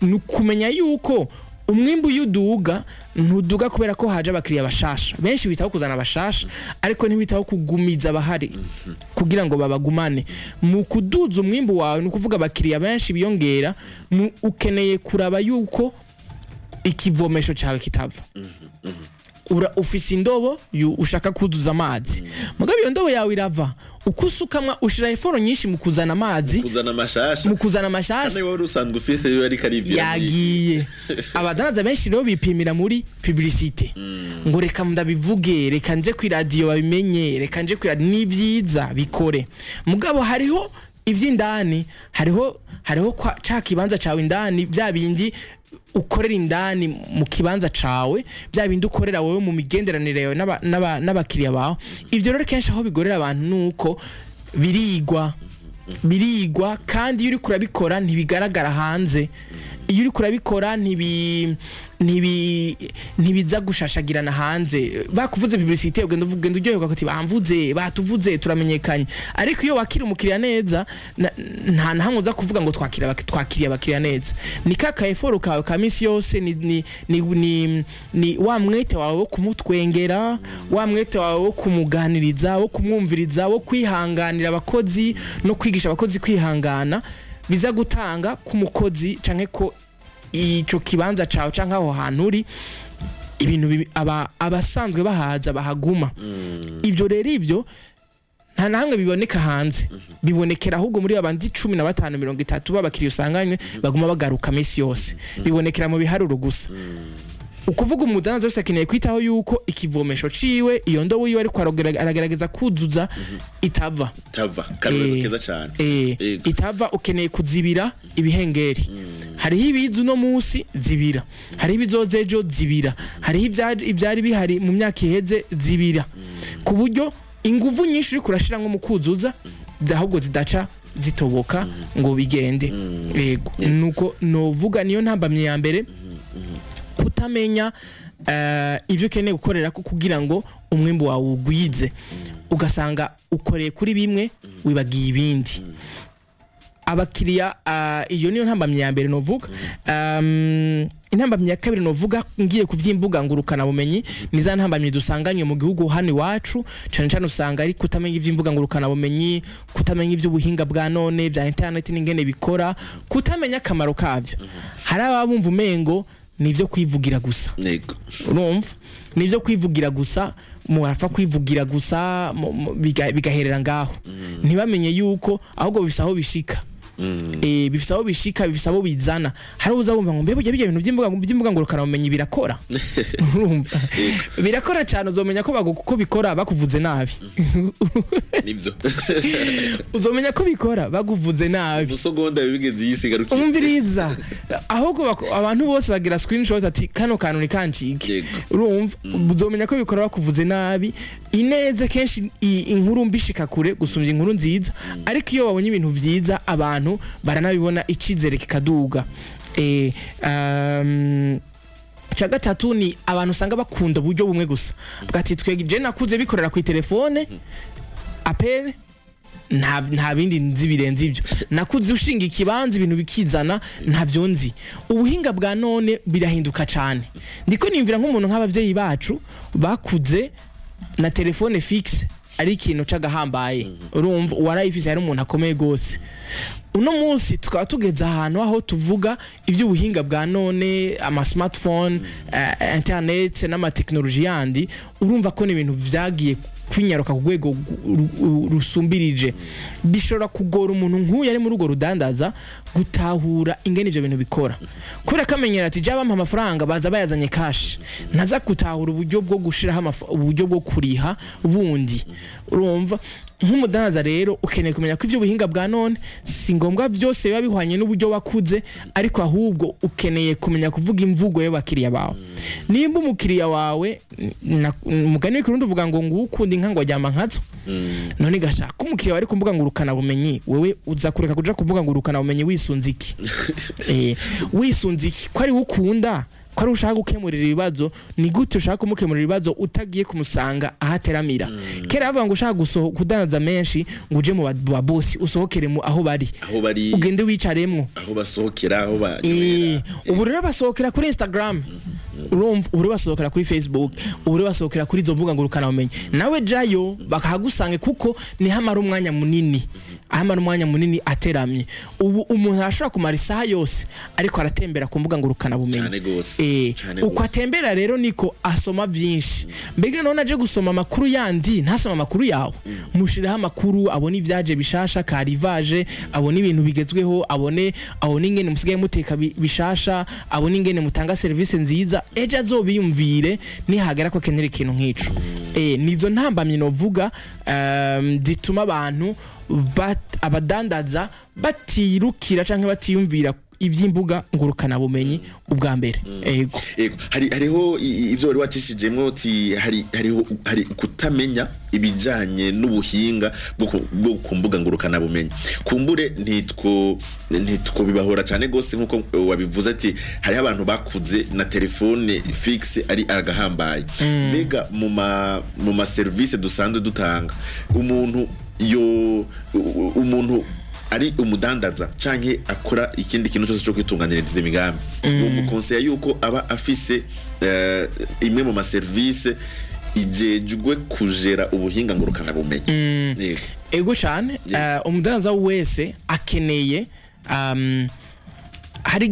Speaker 2: nukumenya yuko umwimbu yuduga ntuduga kubera ko haje abakiriya bashasha benshi bitaho kuzana abashasha ariko ntibitaho kugumiza abahari kugira ngo babagumane mu kuduza umwimbu wawe no kuvuga abakiriya benshi biyongera ukeneye kuraba yuko ikivomesho cyawe kitava ufise indobo ushaka kuduza amazi mugabe iyo ndobo yawe irava ukusukamwa ushira eforo nyinshi mu kuzana amazi mu kuzana amashasha
Speaker 1: kandi wowe usanzwe ufise yo ari karivya
Speaker 2: yagiye abadanza benshi rero bipimira muri publicité ngo reka ndabivuge reka nje ku radio babimenye reka nje ku ni vyiza bikore mugabo hariho ivy'indani hariho ca kibanza cawe indani bya bindi ukorera indani mu kibanza cawe bya bindi ukorera wowe mu migenderanire yawe n'abakiriya bawe ivyo rero kenshi aho bigorera abantu nuko birigwa kandi iyo uri kurabikora ntibigaragara hanze iyo uri kurabikora ntibiza gushashagirana hanze bakuvuze publicité ugenda uryoherwa kuti bamvuze batuvuze turamenyekanye ariko iyo wakira umukiriya neza nta nahamwe uza kuvuga ngo twakiriye abakiriya neza ni kaka effort kawe ka misi yose ni wa mwete wawe wo kumutwengera wa mwete wawe wo kumuganiriza wo kumwumviriza wo kwihanganira abakozi no kwigisha abakozi kwihangana biza gutanga kumukozi canke ko ico kibanza cawe canke aho hantu uri ibintu abasanzwe bahaza bahaguma ivyo rero ivyo nta nahamwe biboneka hanze bibonekera ahubwo muri abandi 15-30 babakiriye usanganywe baguma bagaruka misi yose bibonekera mu biharuro gusa ukuvuga umudandaza wese akeneye kwitaho yuko ikivomesho ciwe iyo ndobo yiwe ariko aragerageza kuzuza itava
Speaker 1: karero keza cyane
Speaker 2: itava ukeneye kuzibira ibihengeri hariho ibizu no munsi zibira hariho ibizozejo zibira hariho ivyari bihari mu myaka iheze zibira ku buryo inguvu nyinshi uri kurashira nko mu kuzuza ahubwo zidaca zitoboka ngo bigende yego nuko novuga niyo ntambamye ya mbere kutamenya ivyo ukeneye gukorera kugira ngo umwimbu wawe ugwize, ugasanga ukoreye kuri bimwe wibagiye ibindi. Abakiriya iyo niyo ntambamye ya mbere novuga. Intambamye ya kabiri novuga ngiye kuvyimbuga ngurukanabumenyi ni za ntambamye dusanganywe mu gihugu hano iwacu, cyane cyane usanga ari kutamenya ivyimbuga ngurukanabumenyi, kutamenya ivy'ubuhinga bwa none bya internet n'ingene bikora, kutamenya akamaro kavyo. Hari ababumva umengo nivyo kwivugira gusa.
Speaker 1: Yego.
Speaker 2: Urumva? Nivyo kwivugira gusa, murafa kwivugira gusa bigaherera ngaho. Ntibamenye yuko ahubwo bisaho bishika. Bifisaho bishika, bifisaho bizana. Hari uzabumva ngo mbebe ibyo bintu by'imbuga ngurukanabumenyi birakora. Urumva? Birakora cyane, uzomenya ko kuko bikora bakuvuze nabi.
Speaker 1: Nibyo.
Speaker 2: Uzomenya ko bikora baguvuze nabi.
Speaker 1: Usogonda bigeze yisigaruka.
Speaker 2: Umviriza. Ahubwo abantu bose bagira screenshot ati kano kantu ni kancike. Urumva? Uzomenya ko bikora bakuvuze nabi. Ineze kenshi inkuru mbishika kure gusumbya inkuru nziza, ariko iyo babonye ibintu vyiza abantu baranabibona icizere kikaduga. Cha gatatu ni abantu usanga bakunda uburyo bumwe gusa. Bwati twege nakuze bikorera ku telefone, appel nta bindi nzi birenze ibyo. Nakuze ushinga ikibanza ibintu bikizana ntavyo nzi. Ubuhinga bwa none birahinduka cyane. Ndiko nimvira nk'umuntu nk'abavyeyi bacu bakuze na telefone fixe ari ikintu cagahambaye. Urumva warayifise ari umuntu akomeye gose. Uno munsi tukaba tugeze ahantu aho tuvuga ivy'ubuhinga bwa none, ama smartphone, internet n'ama technology yandi, urumva ko ni ibintu vyagiye kwinyaruka ku rwego rusumbirije. Bishobora kugora umuntu nk'uyu ari muri urwo rudandaza gutahura ingene ivyo bintu bikora, kubera kamenyera ati jaba ampa amafaranga baza bayazanye cash, ntaza gutahura uburyo bwo gushiraho uburyo bwo kuriha bundi. Urumva? Nk'umudandaza rero ukeneye kumenya ko ivyo buhinga bwa none si ngombwa byose biba bihwanye n'uburyo wakuze, ariko ahubwo ukeneye kumenya kuvuga imvugo y'abakiriya bawe. Nimba umukiriya wawe mugani w'ikirundi uvuga ngo ngukunda inka ngo ajyama nkazo, none gashaka umukiriya wari kumbuga ngurukanabumenyi, wewe uza kureka kuja kumbuga ngurukanabumenyi wisunze iki? Wisunze iki? Ko ari ukunda, ko ari ushaka gukemurira ibibazo, ni gute ushaka kumukemurira ibibazo utagiye kumusanga ahateramira? Kera bavuga ngo ushaka kudandaza menshi ngo uje mu babosi, usohokere mu aho bari, ugende wicaremwo
Speaker 1: aho basohokera, aho ba
Speaker 2: ubu rero basohokera kuri Instagram, urumva, ubu basohokera kuri Facebook, ubu basohokera kuri zo mbuga ngurukanabumenyi. Nawe jayo bakahagusange kuko ni hamara umwanya munini, ahamara umwanya munini ateramye. Ubu umuntu arashobora kumara isaha yose ariko aratembera ku mbuga ngurukanabumenyi. Uko atembera rero niko asoma byinshi. Mbega none aje gusoma amakuru yandi ntasoma amakuru yawe. Mushiraho amakuru, abone ivyaje bishasha, karivaje, abone ibintu bigezweho, abone ingene musigaye muteka bishasha, abone ingene mutanga service nziza. Ejo azobiyumvire nihagera ko kenera ikintu nk'ico. Nizo ntambamye novuga dituma abantu abadandaza batirukira canke batiyumvira ivy'imbuga ngurukanabumenyi ubwa mbere. Yego.
Speaker 1: Hariho ivyo wari watishijemwo ati hari kutamenya ibijanye n'ubuhinga bwo kumbuga ngurukanabumenyi. Kumbure ntitwo bibahora cyane gose nkuko wabivuze ati hari abantu bakuze na telefone fixe ari agahambaye. Mbega mu ma service dusanzwe dutanga, umuntu ari umudandaza canke akora ikindi kintu cyose cyo kwitunganiriza imigambi, umukonseya yuko aba afise imwe mu ma service ijejwe kujera ubuhinga ngurukanabumenyi.
Speaker 2: Ego cyane. Umudandaza wese akeneye hari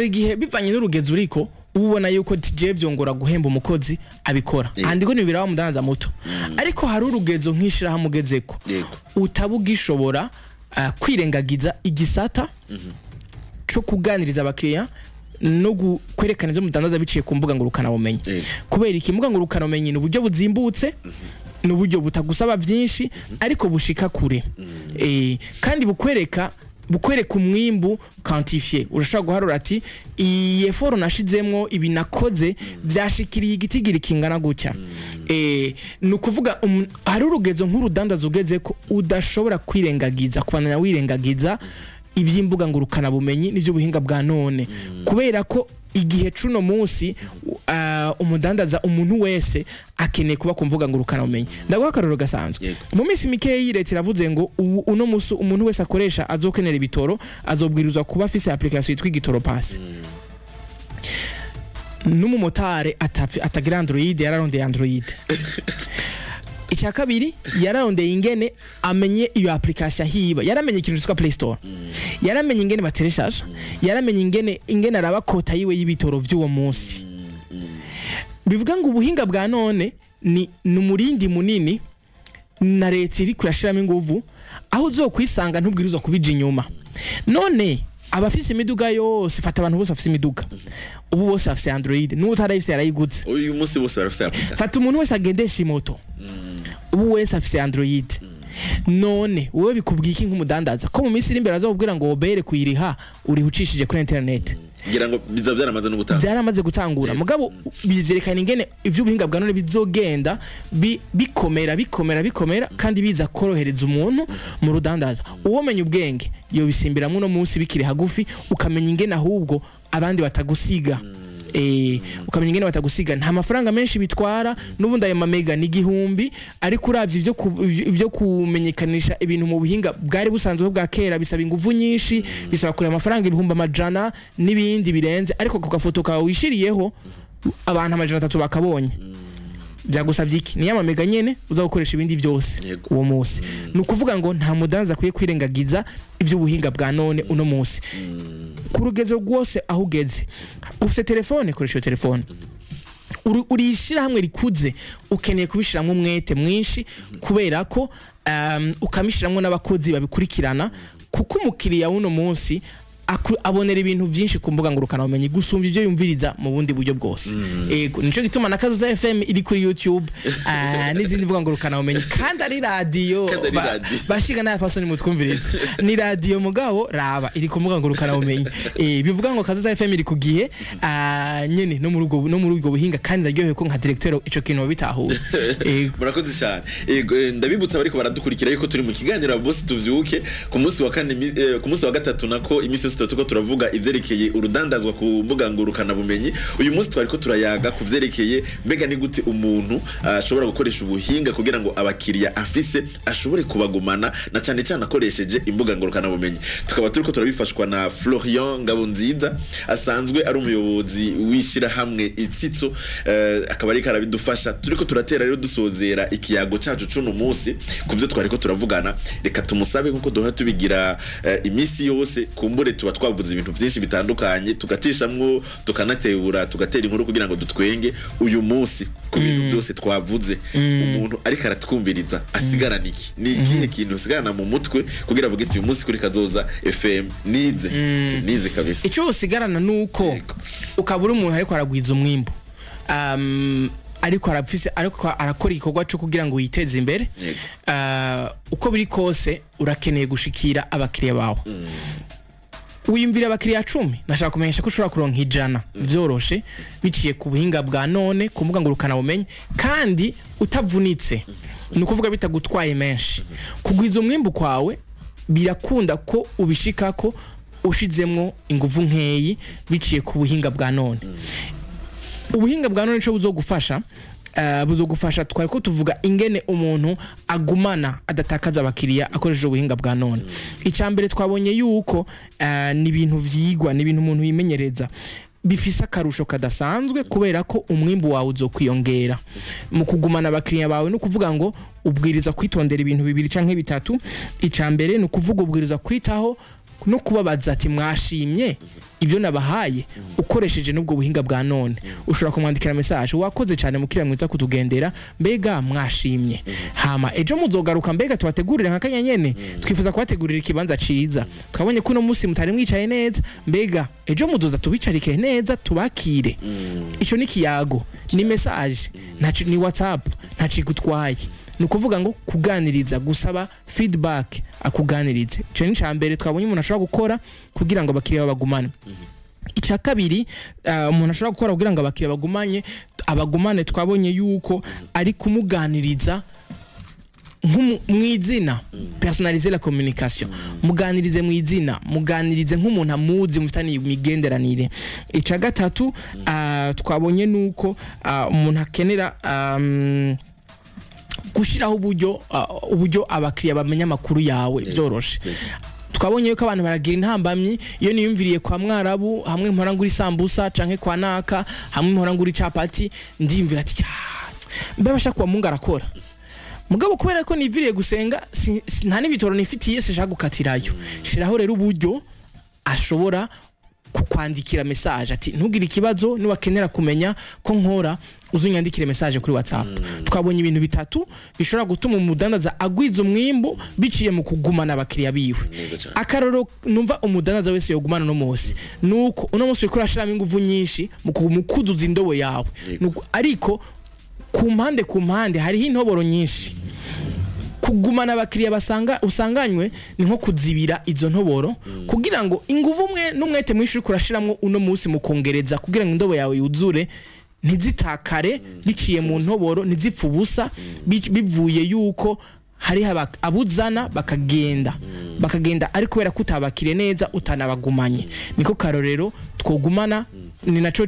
Speaker 2: igihe bivanye n'urugezo uriko ubona yuko tije byongora guhemba umukozi abikora, andiko ni birawa umudandaza muto, ariko hari urugezo nkishira hamugezeko utabugishobora kwirengagiza igisata cyo kuganiriza abakiriya no kwerekana ivyo mudandaza biciye ku mbuga ngurukanabumenyi. Kubera iki mbuga ngurukanabumenyi n'uburyo buzimbutse, n'uburyo butagusaba byinshi ariko bushika kure, kandi bukwereka umwimbu quantifié. Urashaka guharura ati iyi effort nashizemwo ibi nakoze byashikiriye igitigiri kingana gutya. Nukuvuga hari urugezo nk'urudandaza ugeze ko udashobora kwirengagiza, kubananya wirengagiza iby'imbuga ngurukanabumenyi n'ivyo buhinga bwa none, kubera ko igihe cuno munsi umudandaza umuntu wese akeneye kuba kumvuga ngurukanabumenyi. Ndaguha akaroro gasanzwe. Mu minsi mikeyi leta iravuze ngo uno musi umuntu wese akoresha azokenera ibitoro azobwirizwa kuba afise application yitwa igitoro pass. N'umumotari atagira Android yararondeye Android. Icya kabiri yararondeye ingene amenye iyo application hiba, yaramenye ikintu cyitwa Play Store, yaramenye ingene batereshaje, yaramenye ingene araba kota yiwe y'ibitoro vy'uwo munsi. Bivuga ngo ubuhinga bwa none ni umurindi munini na leta iri kurashiramo inguvu, aho uzokwisanga ntubwirizwa kubija inyuma. None abafise imiduga yose, fata abantu bose afise imiduga, ubu bose afise Android, n'utarayifise yarayigutse.
Speaker 1: Uyu munsi bose barafise application.
Speaker 2: Fata umuntu wese agendesha imoto, ubu wese afise Android. None wowe bikubwiye iki nk'umudandaza ko mu minsi iri imbere azobwira ngo obere kuyiriha uri ucishije kuri internet?
Speaker 1: Ngira ngo biza byaramaze
Speaker 2: gutangura mugabo bivyerekana ingene ivy'ubuhinga bwa none bizogenda bikomera kandi biza korohereza umuntu mu rudandaza. Uwomenya ubwenge yo bisimbiramwe no munsi bikiri hagufi, ukamenya ingene ahubwo abandi batagusiga. Ukamenya ingene batagusiga, nta mafaranga menshi bitwara, n'ubundi ayo mamega ni igihumbi, ariko uravye ivyo kumenyekanisha ibintu mu buhinga bwari busanzwe bwa kera bisaba inguvu nyinshi, bisaba kure amafaranga ibihumbi amajana n'ibindi birenze, ariko ku gafoto kawe wishiriyeho abantu amajana 3 bakabonye. Byagusabye iki? Ni yamamega nyene uza gukoresha ibindi byose uwo munsi. Nukuvuga ngo nta mudanza kwiye kwirengagiza ivyo buhinga bwa none uno munsi. Kurugezo rwose aho ugeze, ufite telefone, koresha iyo telefone. Urishira hamwe rikuze, ukeneye kubishiramwe umwete mwinshi, kubera ko ukamishiramwe n'abakozi babikurikirana, kuko umukiriya w'uno munsi abonera ibintu byinshi ku mbuga ngurukanabumenyi gusumba ivyo yumviriza mu bundi buryo bwose. Ego nico gituma na Kazoza FM iri kuri YouTube n'izindi mbuga ngurukanabumenyi, kandi ari radio bashiga na fasoni mutwumviriza. Ni radio mugabo raba iri ku mbuga ngurukanabumenyi. Bivuga ngo Kazoza FM iri kugiye nyene no muri ubwo buhinga, kandi naryohewe ko nka directeur ico kintu bitahura.
Speaker 1: Murakoze cyane. Ndabibutsa bariko baradukurikira yuko turi mu kiganiro bose tuvyuke ku munsi wa kane, ku munsi wa gatatu nako imisi tuko turavuga ivyerekeye urudandazwa ku mbuga ngurukanabumenyi. Uyu munsi twariko turayaga ku vyerekeye mbega ni gute umuntu ashobora gukoresha ubuhinga kugira ngo abakiriya afise ashobore kubagumana, na cyane cyane akoresheje imbuga ngurukanabumenyi. Tukaba turiko turabifashwa na Florian Ngabonziza, asanzwe ari umuyobozi wishira hamwe Itsitso, akaba ari karabidufasha. Turiko turatera rero dusozera ikiyago cacu cuno munsi kuvyo twariko turavugana. Reka tumusabe nkuko duhora tubigira imisi yose, kumbure tuba twavuze ibintu byinshi bitandukanye, tugacishamwo tukanatebura, tugatera inkuru kugira ngo dutwenge uyu munsi ku bintu byose twavuze. Umuntu ariko aratwumviriza asigarana iki? Ni igihe kintu usigarana mu mutwe kugira avuge uyu munsi kuri Kazoza FM nize kabisa? Icyo usigarana nuko ukabura umuntu ariko aragwiza umwimbo, ariko arakora igikorwa cyo kugira ngo yiteze imbere. Uko biri kose urakeneye gushikira abakiriya bawe. Uyumvira abakiriya 10, nashaka kumenyesha ko ushobora kuronka 100 vyoroshe biciye ku buhinga bwa none ku mbuga ngurukanabumenyi, kandi utavunitse. Nukuvuga bitagutwaye menshi. Kugwiza umwimbu kwawe birakunda ko ubishikako ushizemwo inguvu nkeyi biciye ku buhinga bwa none. Ubuhinga bwa none cyo buzogufasha twariko tuvuga ingene umuntu agumana adatakaza abakiriya akoresheje ubuhinga bwa none. Icambere twabonye yuko ni ibintu vyigwa, ni ibintu umuntu yimenyereza, bifisa karusho kadasanzwe kubera ko umwimbu wawe uzokwiyongera mu kugumana abakiriya bawe. No kuvuga ngo ubwiriza kwitondera ibintu bibiri canke bitatu. Icambere no kuvuga ubwiriza kwitaho no kubabaza ati mwashimye ibyo nabahaye ukoresheje n'ubwo buhinga bwa none. Ushobora kumwandikira message, wakoze cyane mukiriya mwiza kutugendera, mbega mwashimye, hama ejo muzogaruka mbega tubategurire nka kanya nyene, twifuza kubategurira ikibanza ciza, twabonye kuno munsi mutari mwicaye neza, mbega ejo muzoza tubicarike neza tubakire. Ico ni kiyago, ni message, ni WhatsApp, ntacigutwaye. Nukuvuga ngo kuganiriza, gusaba feedback akuganirize. Cyo ni cyambere twabonye umuntu ashobora gukora kugira ngo abakiriya bagumane. Ica kabiri umuntu ashobora gukora kugira ngo abakiriya abagumane twabonye yuko ari kumuganiriza
Speaker 2: mwizina personaliser la communication muganirize mwizina muganirize nk'umuntu amuzi mufitani imigenderanire. Ica gatatu twabonye nuko umuntu akenera gushiraho uburyo abakiriya bamenya amakuru yawe byoroshe. Twabonye yuko abantu baragira intambamyi iyo niyumviriye kwa Mwarabu hamwe mpora nguri sambusa canke kwa Naka hamwe mpora nguri capati ndiyumvira ati mbe bashaka kwa Mungu arakora mugabo kubera ko niviriye gusenga nta n'ibitoro nifitiye sishaka gukatirayo. Shiraho rero uburyo ashobora kukwandikira message ati ntugire ikibazo niwakenera kumenya ko nkora uzunyandikire message kuri WhatsApp. Twabonye ibintu bitatu bishobora gutuma umudandaza agwiza umwimbu biciye mu kugumana abakiriya biwe. Akaroro numva umudandaza wese yogumana no munsi nuko uno munsi uriko urashiramo inguvu nyinshi mu kuzuza indobo yawe, ariko ku mpande hariho intoboro nyinshi. Kugumana abakiriya usanganywe ni nko kuzibira izo ntoboro kugira ngo inguvu umwe n'umwete mwinshi uri kurashiramwo uno munsi mu kongereza kugira ngo indobo yawe yuzure ntizitakare biciye mu ntoboro ntizipfa ubusa bivuye yuko hari abuzana bakagenda ariko kubera kutabakire neza utanabagumanye. Niko karorero twogumana ni naco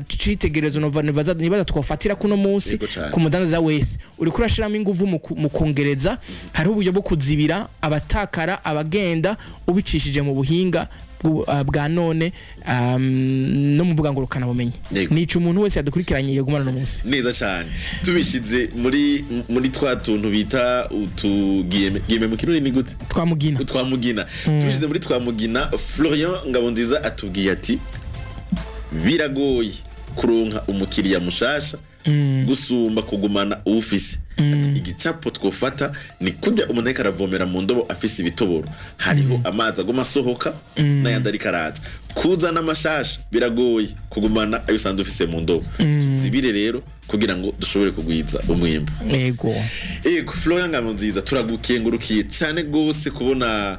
Speaker 2: citegerezo nibaza twofatira kuno munsi ku mudandaza wese uri kurashiramo inguvu mu kongereza. Hari uburyo bwo kuzibira abatakara abagenda ubicishije mu buhinga bwa none no mu mbuga ngurukanabumenyi. Nico umuntu wese yadukurikiranye yegumana no munsi
Speaker 1: neza cyane. Tubishize muri twa tuntu bita utugiyeme mu kirundi ni gute twamugina tubishize muri twamugina. Florian Ngabonziza atubwiye ati biragoye kuronka umukiriya mushasha gusumba kugumana ufise. Ati igicapo twofata ni kujya umuntu ariko aravomera mu ndobo afise ibitoboro hariho amazi agoma sohoka n'ayandi ariko araza kuzana amashasha biragoye kugumana ayo usanzwe ufise mu ndobo. Zibire rero kugira ngo dushobore kugwiza umwimbo. Ego Florian Ngabonziza turagukengurukiye cyane gose kubona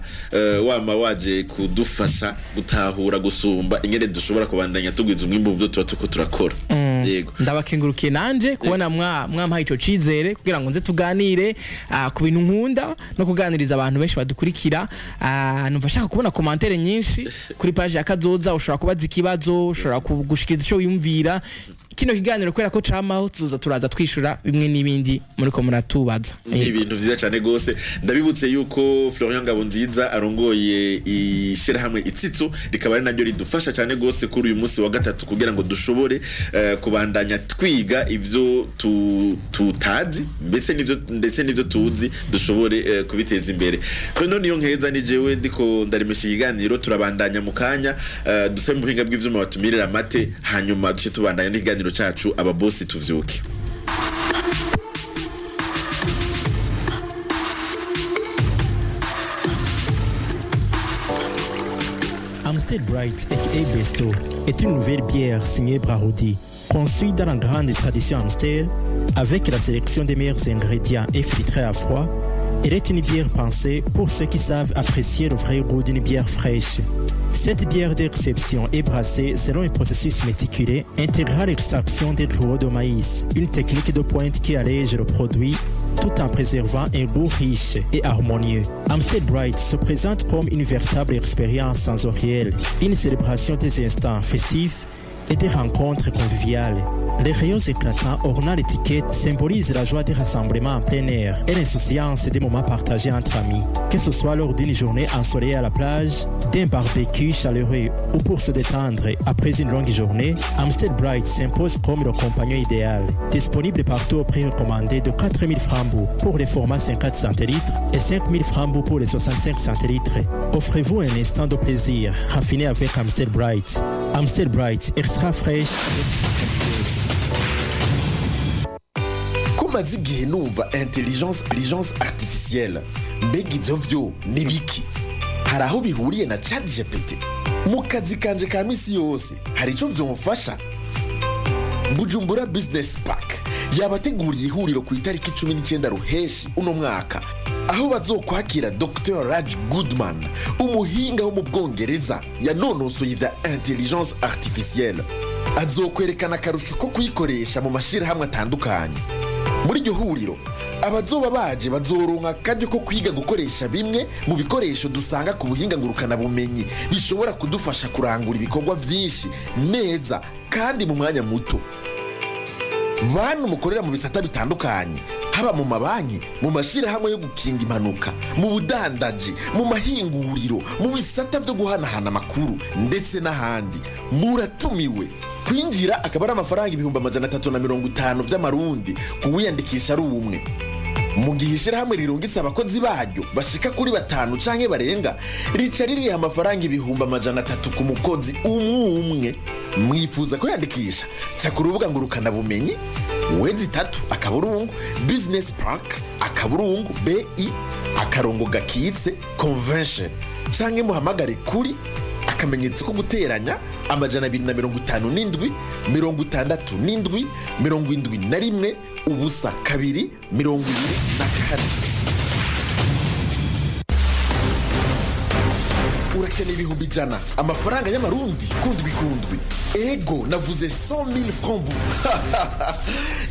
Speaker 1: wama waje kudufasha gutahura gusumba ingene dushobora kubandanya tugwiza umwimbo byo tuba tuko turakora. Yego
Speaker 2: ndabakengurukiye nanje kubona mwampaye ico cizere kugira ngo nze tuganire ku bintu nkunda no kuganiriza abantu benshi badukurikira. Numva shaka kubona commentaire nyinshi kuri page ya Kazoza. Ushobora kubaza ikibazo, ushobora kugushikiza ico yumvira kino kiganiro kwera ko camaho turaza twishura bimwe n'ibindi muri ko muratubaza.
Speaker 1: Ibintu vyiza cyane gose. Ndabibutse yuko Florian Ngabonziza arongoye ishira hamwe itsitso rikaba ari naryo ridufasha cyane gose kuri uyu munsi wa gatatu kugira ngo dushobore kubandanya twiga ivyo tutazi ndetse nivyo tuzi dushobore kubiteza imbere. Kono niyo nkeza ni jewe ndiko ndarimesha ikiganiro turabandanya mu kanya duse mu buhinga bw'ivyuma batumirira amate hanyuma duce tubandanya n'ikiganiro cacu ababosi tuvyuke.
Speaker 3: Amstel Bright aka Besto est une nouvelle bière signée Brahoudi, conçue dans la grande tradition Amstel avec la sélection des meilleurs ingrédients et filtrée à froid. Elle est une bière pensée pour ceux qui savent apprécier le vrai goût d'une bière fraîche. Cette bière d'exception est brassée selon un processus méticuleux intégrant l'extraction des gruaux de maïs, une technique de pointe qui allège le produit tout en préservant un goût riche et harmonieux. Amstel Bright se présente comme une véritable expérience sensorielle, une célébration des instants festifs et des rencontres conviviales. Les rayons éclatants ornant l'étiquette symbolisent la joie des rassemblements en plein air et l'insouciance des moments partagés entre amis. Que ce soit lors d'une journée ensoleillée à la plage, d'un barbecue chaleureux ou pour se détendre après une longue journée, Amstel Bright s'impose comme le compagnon idéal. Disponible partout au prix recommandé de 4000 francs pour les formats 50 centilitres et 5000 francs pour les 65 centilitres. Offrez-vous un instant de plaisir raffiné avec Amstel Bright. Amstel Bright, extra fraîche.
Speaker 4: Maze igihe numva intelligence artificielle. Mbega ivyo vyo ni biki? Hari aho bihuriye na ChatGPT? Mu kazi kanje ka misi yose hari ico vyomfasha? Bujumbura Business Park yabateguriye ihuriro ku itariki 19 Ruheshi uno mwaka, aho bazokwakira Dr. Raj Goodman, umuhinga wo mu Bwongereza yanonosoye ivya intelligence artificielle. Azokwerekana akarusho ko kuyikoresha mu mashirahamwe atandukanye. Muri iryo huriro abazoba baje bazoronka akaryo ko kwiga gukoresha bimwe mu bikoresho dusanga ku buhinga ngurukanabumenyi bishobora kudufasha kurangura ibikorwa byinshi neza kandi mu mwanya muto. Bantu mukorera mu bisata bitandukanye, haba mu mabanki, mu mashirahamwe yo gukinga impanuka, mu budandaji, mu mahinguriro, mu bisata byo guhanahana amakuru ndetse n'ahandi, muratumiwe. Kwinjira akaba ari amafaranga 350 vy'amarundi kuwiyandikisha ari umwe. Mu gihe ishirahamwe rirungitse abakozi baryo bashika kuri 5 canke barenga, rica ririha amafaranga 300 ku mukozi umwe. Mwifuza kwiyandikisha ca ku rubuga ngurukanabumenyi www.business park BI gakitse convention canke muhamagare kuri akamenyetso ko guteranya 257 67 71 ubusa 2 24. Urakene ibihumbi 100 amafaranga y'amarundi kundwi. Ego navuze 100,000 francs.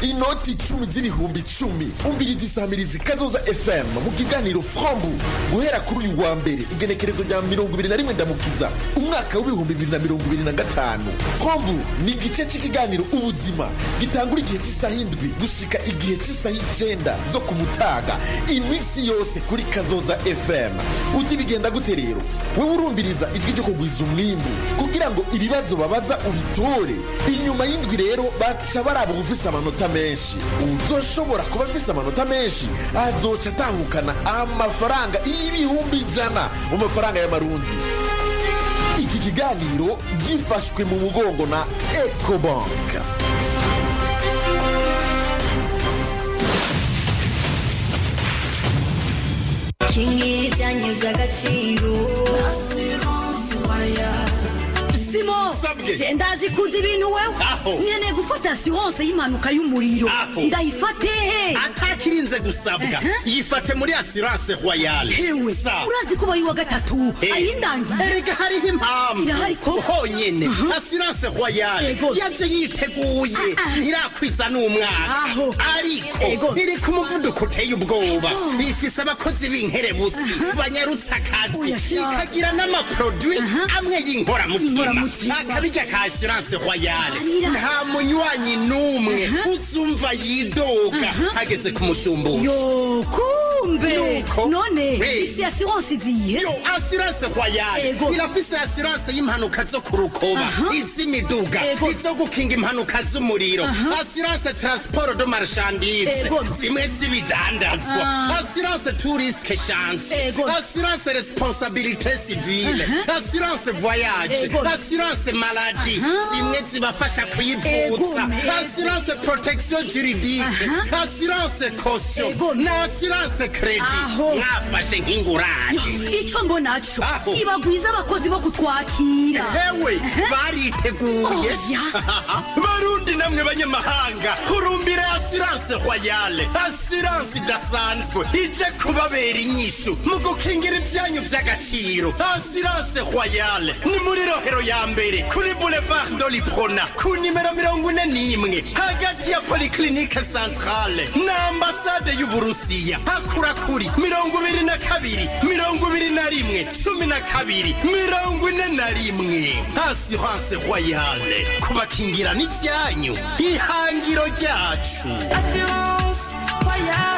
Speaker 4: Inoti 10 z'ibihumbi 10 umviriza isamirizi Kazoza FM mu kiganiro Frambu guhera kuri uyu wa mbere igenekerezo rya 21 ndamukiza umwaka w'ibihumbi 2025. Frambu ni igice cy'ikiganiro ubuzima gitangura igihe cy'isaha 7 gushika igihe cy'isaha 9 zo kumutaga imisi yose kuri Kazoza FM. Uti bigenda gute rero? Wewe urumviriza ijwi ryo kugwiza umwimbu kugira ngo ibibazo babaza ubitore. Inyuma y'indwi rero baca baraba ufise amanota menshi. Uzoshobora kuba afise amanota menshi azoca atahukana amafaranga 100,000 mu mafaranga y'amarundi. Iki kiganiro gifashwe mu mugongo na Ecobank.
Speaker 5: Kingi byanyu by'agaciro Simo genda zikuza ibintu wewe nyene gufata assurance y'impanuka y'umuriro ndayifate
Speaker 6: atakirinze gusabwa yifate muri assurance royale.
Speaker 5: Hewe urazi ko bayi wa gatatu ayindangi
Speaker 6: erega hari impamvu
Speaker 5: irahari ko
Speaker 6: honyene assurance royale yaje yiteguye ntirakwiza n'umwaka ariko iri ku muvuduko uteye ubwoba ifise abakozi b'inkerebutsi banyarutsa akazi ikagira n'amaproduit amwe y'inkora mutima akabijya ka assurance royale nta munywanyi n'umwe uzumva yidoga hageze ku mushumbu
Speaker 5: yo kumbe none isi assurance izihe
Speaker 6: yo assurance royale irafise assurance y'impanuka zo kurukoba iz'imiduga izo gukinga impanuka z'umuriro assurance transport de marchandise zimwe z'ibidandazwa assurance touriste chance assurance responsabilité civile assurance voyage assurance maladie zimwe zibafasha kuyivuza assurance protection juridique assurance caution na assurance credit mwafashe nk'ingurane
Speaker 5: ico mbonaco ibagwiza abakozi bo kutwakira
Speaker 6: hewe bariteguye barundi namwe banyamahanga kurumbira assurance royale assurance idasanzwe ije kubabera inyishu mu gukingira ibyanyu by'agaciro assurance royale ni muri rohero ya mbere kuri boulevard de l'Iprona ku nimero 41 hagati ya polyclinique centrale na ambassade y'Uburusiya hakura kuri 22 21 12 assurance royale kubakingira n'ivyanyu ihangiro ryacu
Speaker 5: assurance royale.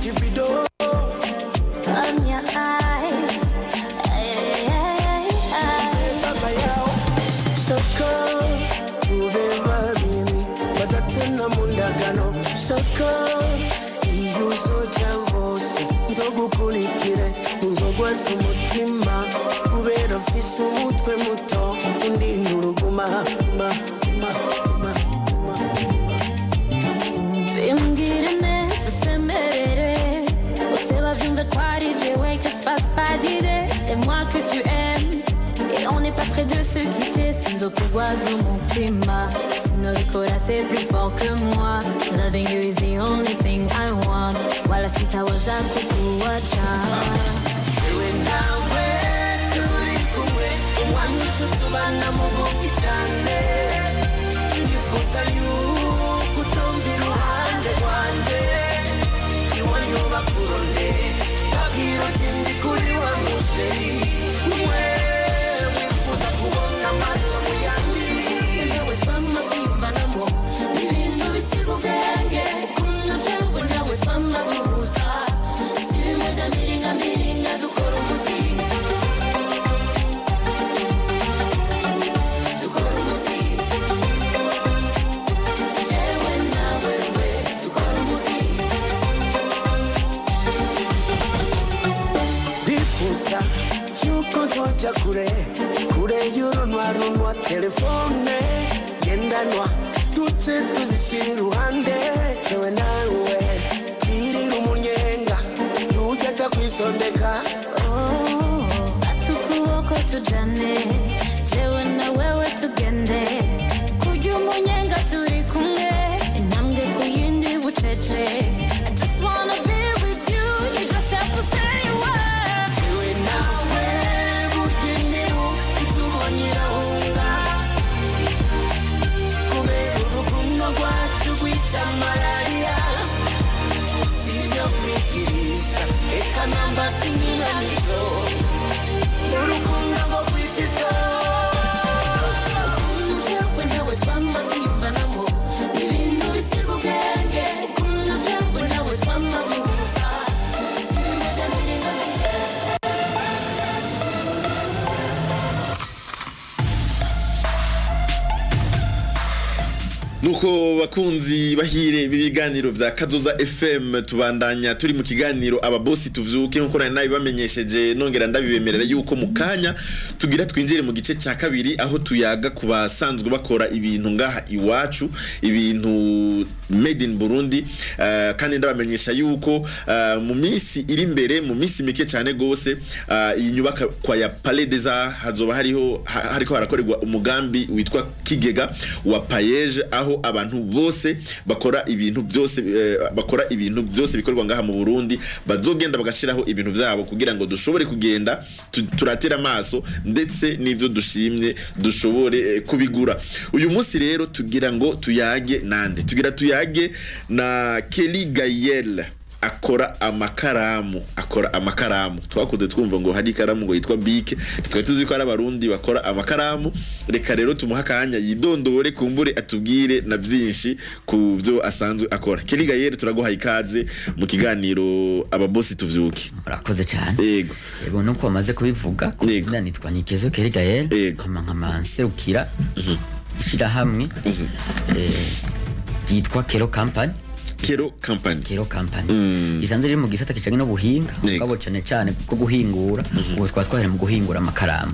Speaker 7: Cupido.
Speaker 5: On your eyes.
Speaker 7: Soko, tuveva bini, batatuna mundagano. Soko, iyuzo jambosi, nzogukurikire, nzogwaza umutima, kubera mfise umutwe muto, undinda uruguma,
Speaker 5: bimbwire neza usemerere, bose bavyumve ko ari jewe, que se fasse pas d'idée, c'est moi que tu aimes. Et on n'est pas près de se quitter. Sinzokugwaza umutima, sinobikora c'est plus fort que moi. Loving you is the only thing I want. Wala sitawaza kukuwacha.
Speaker 7: Ewe nawe turi kumwe, umwanya ucutubana mugufi cyane. Ndifuza yuko utumva iruhande rwanje, iwanyu bakurone, babwira uti ndi kuri wa musheri. Twoja kure y'urunwa telefone gendanwa dutse tuzishyira iruhande yewe nawe twirira umunyenga tujyaga kwisondeka
Speaker 5: atukuboko tujane jewe na wewe tugende kurya umunyenga turi kumwe intambwe ku yindi bucece. I just wanna be with you, you just have to say you are.
Speaker 1: nuko bakunzi bahire bibiganiro vya Kazoza FM tubandanya turi mu kiganiro ababosi tuvyuke nko nari nabibamenyesheje nongera ndabibemerera yuko mukanya tugira twinjire mu gice cya kabiri aho tuyaga kubasanzwe bakora ibintu ngaha iwacu ibintu made in Burundi kandi ndabamenyesha yuko mu minsi iri imbere mu minsi mike cyane gose iyi nyubaka kwa ya Palais des Arts hazoba hariko harakorerwa umugambi witwa Kigega wa Payeje aho abantu bose bakora ibintu byose bikorwa ngaha mu Burundi bazogenda bagashiraho ibintu vyabo kugira ngo dushobore kugenda turatera amaso ndetse n'ivyo dushimye dushobore kubigura. Uyu munsi rero tugira ngo tuyage tuyage na Kelly Gayel akora amakaramu twakuze twumva ngo hari ikaramu ngo yitwa Bike twari tuzi ko ari abarundi bakora amakaramu. Reka rero tumuha kanya yidondore kumbure atubwire na byinshi ku byo asanzwe akora. Kelly Gayel turaguha ikaze mu kiganiro ababosi tuvyuke.
Speaker 8: Murakoze cyane.
Speaker 1: Yego
Speaker 8: nuko bamaze kubivuga ku izina nitwa Nikezo Kelly Gayel nkama nserukira shira hamwe yitwa Kero Company isanzwe riri mu gisata kijanye no buhinga ngabo cyane ko guhingura ubu twatwahere mu guhingura amakaramu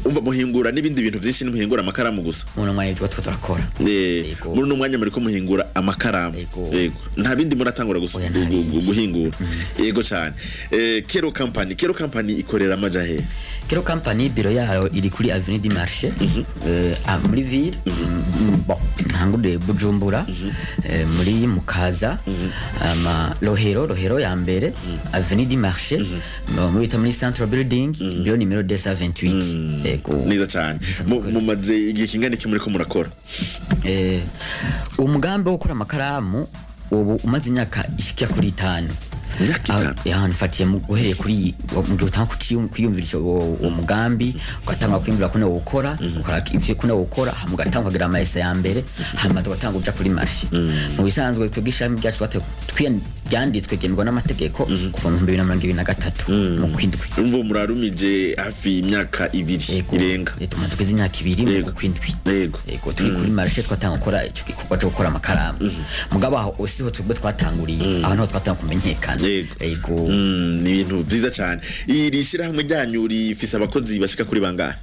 Speaker 1: umva muhingura n'ibindi bintu byinshi n'umuhingura amakaramu gusa
Speaker 8: umuntu mwanya turakora
Speaker 1: muri no mwanya muri ko muhingura amakaramu nta bindi muratangura gusa guhingura yego cyane. Kero Company ikorera amajahe.
Speaker 8: Kero Company biro yayo iri kuri Avenue du Marché muri ville ntangure Bujumbura muri Mukaza Rohero ya mbere Avenue du Marché muri Central Building biro numero 228.
Speaker 1: Yego niza cyane mumaze igihe kingana iki muri ko murakora
Speaker 8: umugambi wo gukora amakaramu ubu umaze imyaka ishika kuri 5 nfatiye mu guhereye kuri mu gihe utanga kwiyumvirisha uwo mugambi ugatanga kwiyumvira ko nawe ukora ivyo ko nawe ukora mugatanga kugira amayesa ya mbere hama tugatanga uja kuri marché mu bisanzwe twigishami byacu ryanditswe gendwa n'amategeko kuva mu 2023 mu kwindwi
Speaker 1: urumva murarumije hafi imyaka 2 irenga
Speaker 8: tuma tugeze imyaka 2 mu kwindwi yego turi kuri marché twatanga gukora ico gikorwa cyo gukora amakaramu mugabo aho osiho twebwe twatanguriye aho no twatanga kumenyekana yego
Speaker 1: ni ibintu byiza cyane iri shirahamwe ryanyu rifise abakozi bashika kuri bangahe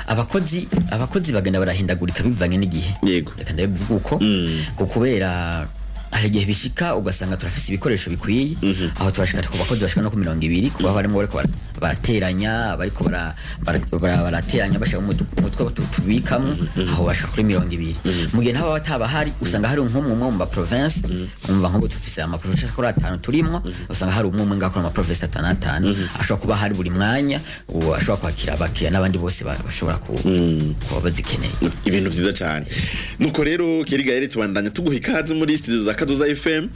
Speaker 1: abakozi bagenda barahindagurika bivanye n'igihe
Speaker 8: yego reka ndabivuga uko kubera hari igihe bishika ugasanga turafise ibikoresho bikwiye aho turashika ku bakozi bashika no ku 200 kuba barimo bariko barateranya bariko barateranya bashaka mu mutwe tubikamo aho bashaka kuri 200 mu gihe ntaba bataba hari usanga hari nk'umwe mu ba province umva nko tufise ama province kuri 5 turimo usanga hari umwe ngakora ama province 5 ashobora kuba hari buri mwanya ashobora kwakira abakiriya n'abandi bose bashobora kuba bazikeneye
Speaker 1: ibintu vyiza cyane nuko rero Kerigaere tubandanya tuguha ikaze muri studio za Kazoza FM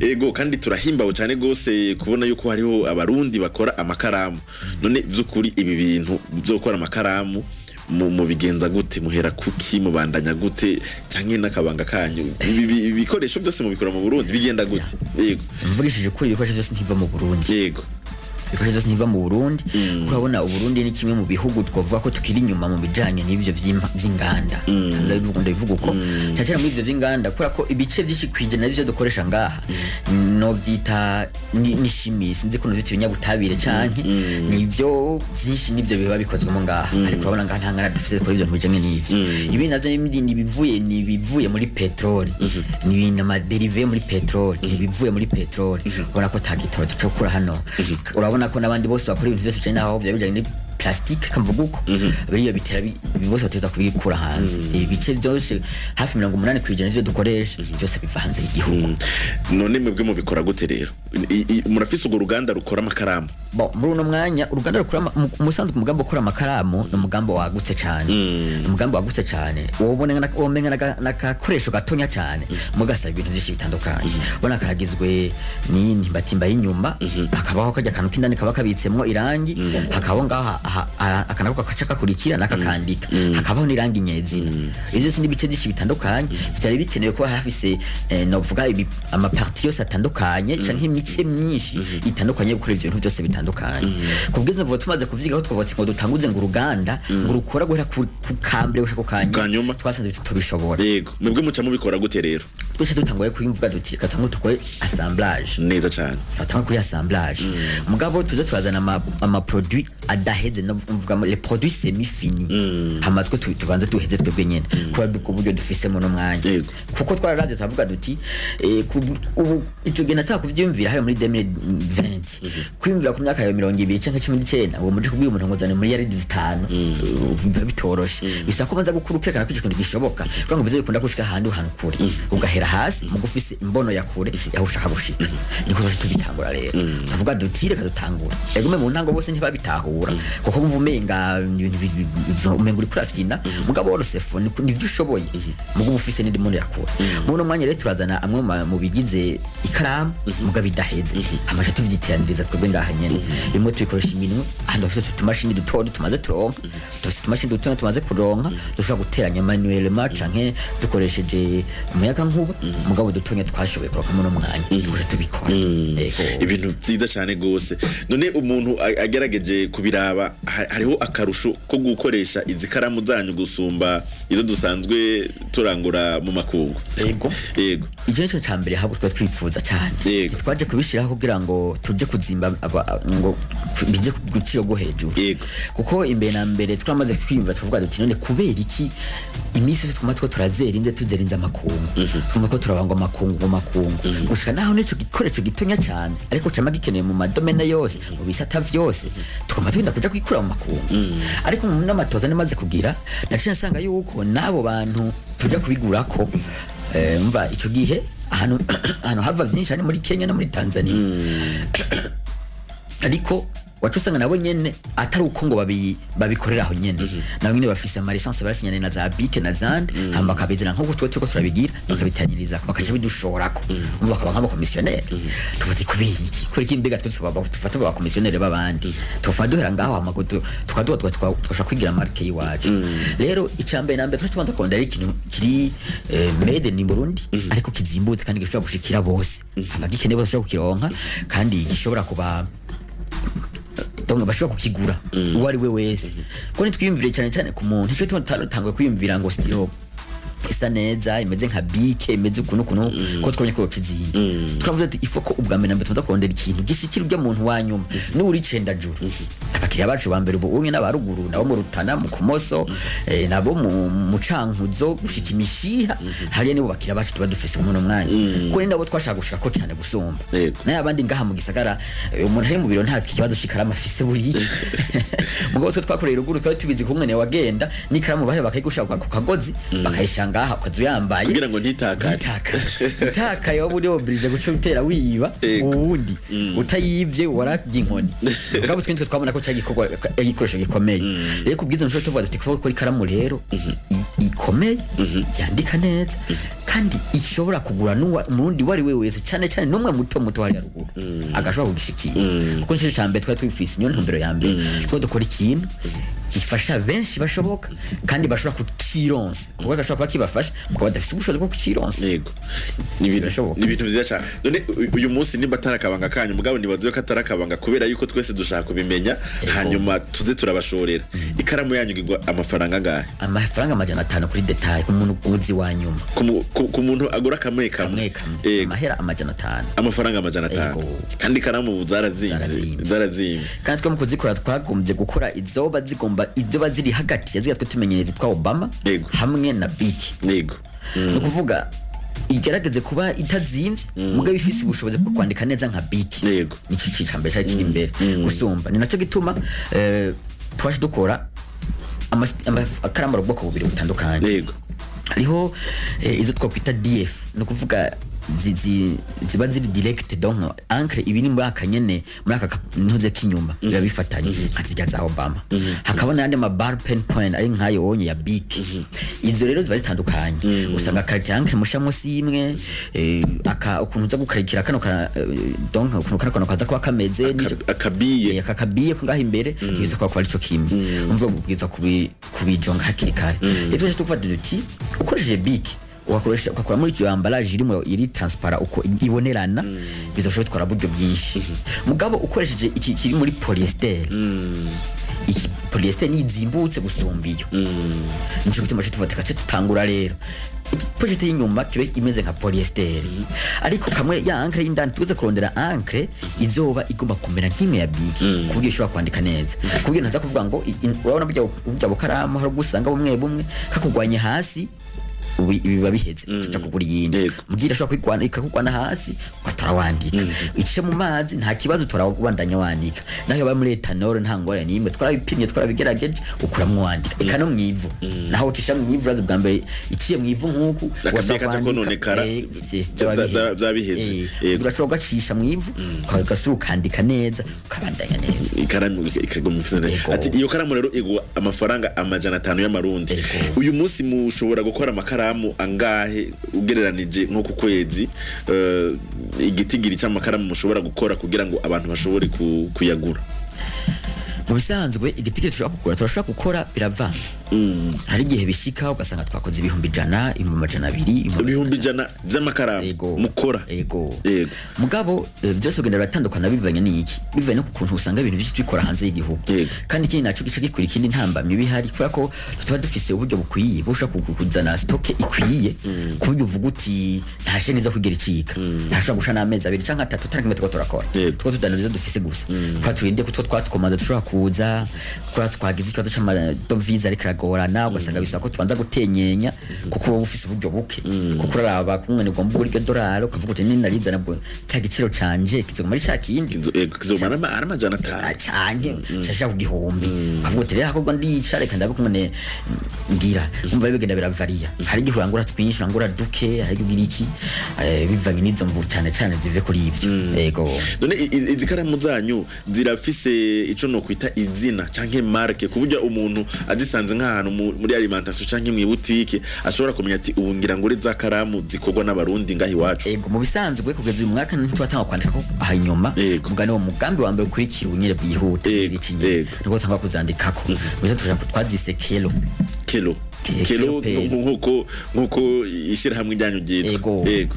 Speaker 1: ego kandi turahimbawe cyane gose kubona yuko hariho abarundi bakora amakaramu none vyukuri ibi bintu byo gukora amakaramu mu bigenza gute muhera kuki mubandanya gute canke nakabanga kanyu ibikoresho byose mu bikora mu Burundi bigenda gute yego
Speaker 8: mvugishije kuri ibikoresho byose ntiva mu Burundi
Speaker 1: yego
Speaker 8: ibikoresho byose niva mu Burundi urabona Uburundi ni kimwe mu bihugu twavuga ko tukiri inyuma mu bijanye n'ivyo vy'inganda ndabivuga uko cyacera muri ivyo vy'inganda kura ko ibice byinshi kwije navyo dukoresha ngaha no vyita ni chimie sinzi ko navyo ibinyabutabire canke nivyo byinshi nivyo biba bikozwe mu ngaha ariko urabona ngaha ntangana dufite kuri ivyo bijanye n'ivyo ibi navyo bivuye muri petroli ni ibintu amaderive muri petroli bivuye muri petroli ubona ko tagitoro ducokura hano urabona ko nabandi bose bakora ibintu byose cyane aho bijanye ni plastique kamvuga uko biriyo bitera bose bateza kubikura hanze ibice byose hafi 80% byo dukoresha byose bivanze igihugu
Speaker 1: none mwebwe mu bikora gute rero murafise ugo ruganda rukora amakaramu
Speaker 8: muri uno mwanya uruganda rukora umusanzwe umugambo ukora amakaramu no mugambo wagutse cyane womenga nakakoresho gatonya cyane mugasaba ibintu byinshi bitandukanye ubona karagizwe ni ntimbatimba y'inyuma akabaho kajya kantu kindani kaba kabitsemwo irangi hakabaho ngaha akanako kacaka kurikira nakakandika hakabaho nirangi nyezina ivyo sindi bice byinshi bitandukanye byari bikenewe kuba hafise novuga ama parties yose atandukanye canke imice myinshi itandukanye gukora ivyo bintu byose bitandukanye kubwiza vuba tumaze kuvyigaho twavuga ngo dutanguze ngo uruganda ngo rukora guhera ku kambere gushaka kanyuma twasanze tubishobora
Speaker 1: yego mwebwe muca mubikora gute rero
Speaker 8: twese dutanguye kuyimvuga duti katangu tukore assemblage
Speaker 1: neza cyane
Speaker 8: katangu kuri assemblage mugabo tuze turazana ama produits adaheze no mvuga les produits semi finis hamatwe tubanze tuheze twebwe nyene kuba buryo dufise mu no mwanya kuko twararavye tuvuga duti ubu ico gena takuvyumvira hayo muri 2020 kwimvira ku myaka ya 20 canke 19 uwo muri kubwira umuntu ngozane muri yari 5 bitoroshe bisa ko banza gukurukirana ko ico gishoboka kuko ngo bize bikunda gushika handi hantu kure ugahera hasi mu gufise imbono ya kure yahushaka gushika niko tubitangura rero tuvuga duti reka dutangura egume mu ntango bose ntibabitahura kuko mvumenga umenga uri kurafyina mugabo worosefo nivyo ushoboye mugo ufise n'indi mono yakura muno mwanya rero turazana amwe mu bigize ikaramu mugabo idaheze amaje tuvyitiraniriza twebwe ngaha nyene bimwe tubikoresha iminwe ahandi bafite utumashini duto tumaze turonka dufite utumashini duto tumaze kuronka dushobora guteranya manuellement canke dukoresheje umuyaga nkuba mugabo dutonye twashoboye kuronka muno mwanya tubikora
Speaker 1: ibintu byiza cyane gose none umuntu agerageje kubiraba hariho akarusho ko gukoresha izi karamu zanyu gusumba izo dusanzwe turangura mu makungu
Speaker 8: yego ikintu cyambere habo twipfuza cyane twaje kubishiraho kugira ngo tuje kuzimba ngo bije guciro go hejuru kuko imbere na mbere twamaze kwimva tuvuga duti none kubera iki imisi twamatwo turazerinze tuzerinze amakungu twumva ko turabangwa amakungu gushika naho nico gikoresho gitonya cyane ariko cama gikeneye mu madomene yose mu bisata vyose tukoma twinda kuja kwikura mu makungu ariko mu namatoza nemaze kugira naciye nsanga yuko nabo bantu tuja kubigurako mva ico gihe hano hava byinshi ari muri Kenya no muri Tanzania ariko wacu usanga nabo nyene atari uko ngo babikorera aho nyene nabo nyene bafise ama license barasinyane na za bike na zande hamba kabizira nko gutwe tuko turabigira bakabitanyiriza bakaje bidushorako umva bakaba nk'aba commissionaire tufati kubiki kuri kimbega tufata ba commissionaire babandi tufa duhera ngaho amagoto tukashaka kwigira marke yiwacu rero icambe nambe twashobora kondera ikintu kiri made in Burundi ariko kizimbutse kandi gishobora gushikira bose abagikeneye bose kukironka kandi gishobora kuba donc bashobora kukigura uwari we wese ko nitwiyumvire cyane ku muntu cyo tutangwe kwiyumvira ngo stilo isa neza imeze nka bike imeze kuno ko twabonye ko kizimba turavuze ati ifoko ubwambe nambe tumaze kurondera ikintu gishikira ujya muntu wanyuma ni uri cenda juru abakiriya bacu bambere ubu unye n'abaruguru nabo mu Rutana mu Kumoso nabo mu Cankuzo gushika imishiha hariya nibo bakiriya bacu tuba dufise mu mwanya ko ni nabo twashaka gushika ko cyane gusumba naye abandi ngaha mu gisagara umuntu ari mu biro nta kibazo shikara amafise buri mugabo twe twakorera uruguru twari tubizi kumwe ne wagenda nikaramu bahe bakayigushaka ku kagozi bakayishanga ngaha ukazu yambaye
Speaker 1: kugira ngo
Speaker 8: ntitaka yo buri oblige guco bitera wiba ubundi utayivye warajya inkoni ngabo twintwe twabona ko cyagikorwa igikoresho gikomeye rero kubwiza nshobora tuvuga ati ko ikaramu rero ikomeye yandika neza kandi ishobora kugura n'umurundi wari we wese cyane numwe muto hari ruguru agashobora kugishikira kuko nicyo cyambe twari twifise niyo ntumbero ya mbere ko dukora ikintu gifasha benshi bashoboka kandi bashobora kukironsa kuko gashobora kibafasha mukaba dafite ubushobozi bwo kukironsa
Speaker 1: yego ni ibintu byiza cyane none uyu munsi nimba tarakabanga kanyu mugabo nibaziyo ko atarakabanga kubera yuko twese dushaka kubimenya hanyuma tuze turabashorera ikaramu yanyu igwa amafaranga ngahe
Speaker 8: amafaranga 500 kuri detail ku muntu uzi wanyuma
Speaker 1: ku muntu agura kamwe
Speaker 8: amahera 500
Speaker 1: amafaranga 500 kandi ikaramu zarazimvye
Speaker 8: kandi twa mu kuzikora twagombye gukora izoba zigomba izoba ziri hagati yazitwe tumenyereza twa Obama hamwe na biki no kuvuga igerageze kuba itazimvye muga bifise ubushobozi bwo kwandika neza nka biki nico cicambe cyari kiri imbere gusumba ni naco gituma twaje dukora amakaramba ruboko bubiri butandukanye hariho izo twakwita DF no kuvuga ziba ziri direct donc encre ibiri muri akanyene muri aka ntuze kinyuma biba bifatanye nkazijya za Obama hakabona yandi ma bar pen point ari nkayo onye ya big izo rero ziba zitandukanye usanga carte encre musha musi imwe ukuntu za gukarikira kano donc ukuntu kano kaza kwa kameze akabiye ko ngaho imbere kibiza kwa ico kimwe umva bwiza kubijonga hakikare rero tuvuga duti ukoresheje big ukakora muri iyo emballage irimo iri transparent uko ibonerana bizashobora gutwara buryo bwinshi mugabo ukoresheje iki kiri muri polyester iki polyester ni zimbutse gusumbiyo nico gituma tuvuga ati tutangura rero project y'inyuma kibe imeze nka polyester ariko kamwe ya encre y'indani tuze kurondera encre izoba igomba kumera nk'imwe ya big kuburyo ishobora kwandika neza kuburyo naza kuvuga ngo urabona burya bukaramu hari gusanga bumwe kakugwanye hasi biba biheze tuca kugura yindi mugira ashobora kwikwana hasi ugatora wandika ice mu mazi nta kibazo turabandanya wandika naho ba muri etanol nta ngorane nimwe twarabipimye twarabigerageje ukuramwe wandika ikano mwivu naho ucisha mwivu razo bwa mbere iciye mwivu nkuku
Speaker 1: wasabandika kononekara zabiheze
Speaker 8: urashobora gacisha mwivu ukagasuka ukandika neza ukabandanya neza
Speaker 1: ikaramu ikagomifisa ati iyo karamu rero igwa amafaranga 500 y'amarundi uyu munsi mushobora gukora amakara angahe ugereranije nko ku kwezi igitigiri cy'amakaramu mushobora gukora kugira ngo abantu bashobore kuyagura
Speaker 8: mu bisanzwe igitigiri turashaka gukora birava hari igihe bishika ugasanga twakoze 100 200
Speaker 1: z'amakaramu mukora
Speaker 8: mugabo byose ugenda batandukana bivanye n'iki bivanye no kuntu usanga ibintu byinshi bikora hanze y'igihugu kandi ikindi naco gice gikuri ikindi ntambamye bihari kubera ko tuba dufise uburyo bukwiye busha kuzana stock ikwiye kuburyo uvuga uti ntashe neza kugira ikika ntashobora gushana amezi 2 canke 3 tarakimwe turakora two tudanazo dufise gusa kwa turinde ko twatwomaza dushobora kuza kuri twagize ikibazo c'amadovize ariko aragorana ugasanga bisaba ko tubanza gutenyenya kuko uba ufise uburyo buke kuko uraraba kumwe ni gomba iryo dolari ukavuga uti ni nariza nabwo cya giciro canje kizoguma ari cya kindi
Speaker 1: kizoguma amajana 5
Speaker 8: cyane shasha ku gihumbi ukavuga uti rero ahubwo ndica reka ndabikumwe ngira umva bigenda biravariya hari igihe urangura twinshi urangura duke hari igihe iki bivanye n'izo mvu cyane cyane zive kuri ivyo yego
Speaker 1: none izi karamu zanyu zirafise ico no kwita izina canke marke kuburyo umuntu azisanze nk'ahantu muri alimentation canke mu butike ashobora kumenya ati ubu ngira ngo za karamu zikorwa n'abarundi ngahi wacu
Speaker 8: yego mu bisanzwe kugeza uyu mwaka ntitwatanga kwandika ko hanyuma mugane wo mugambi wa mbere ukurikira ubunyere bwihuta niko tanga kuzandikako biza twazise kelo nkuko ishira hamwe ryanyu ryitwa yego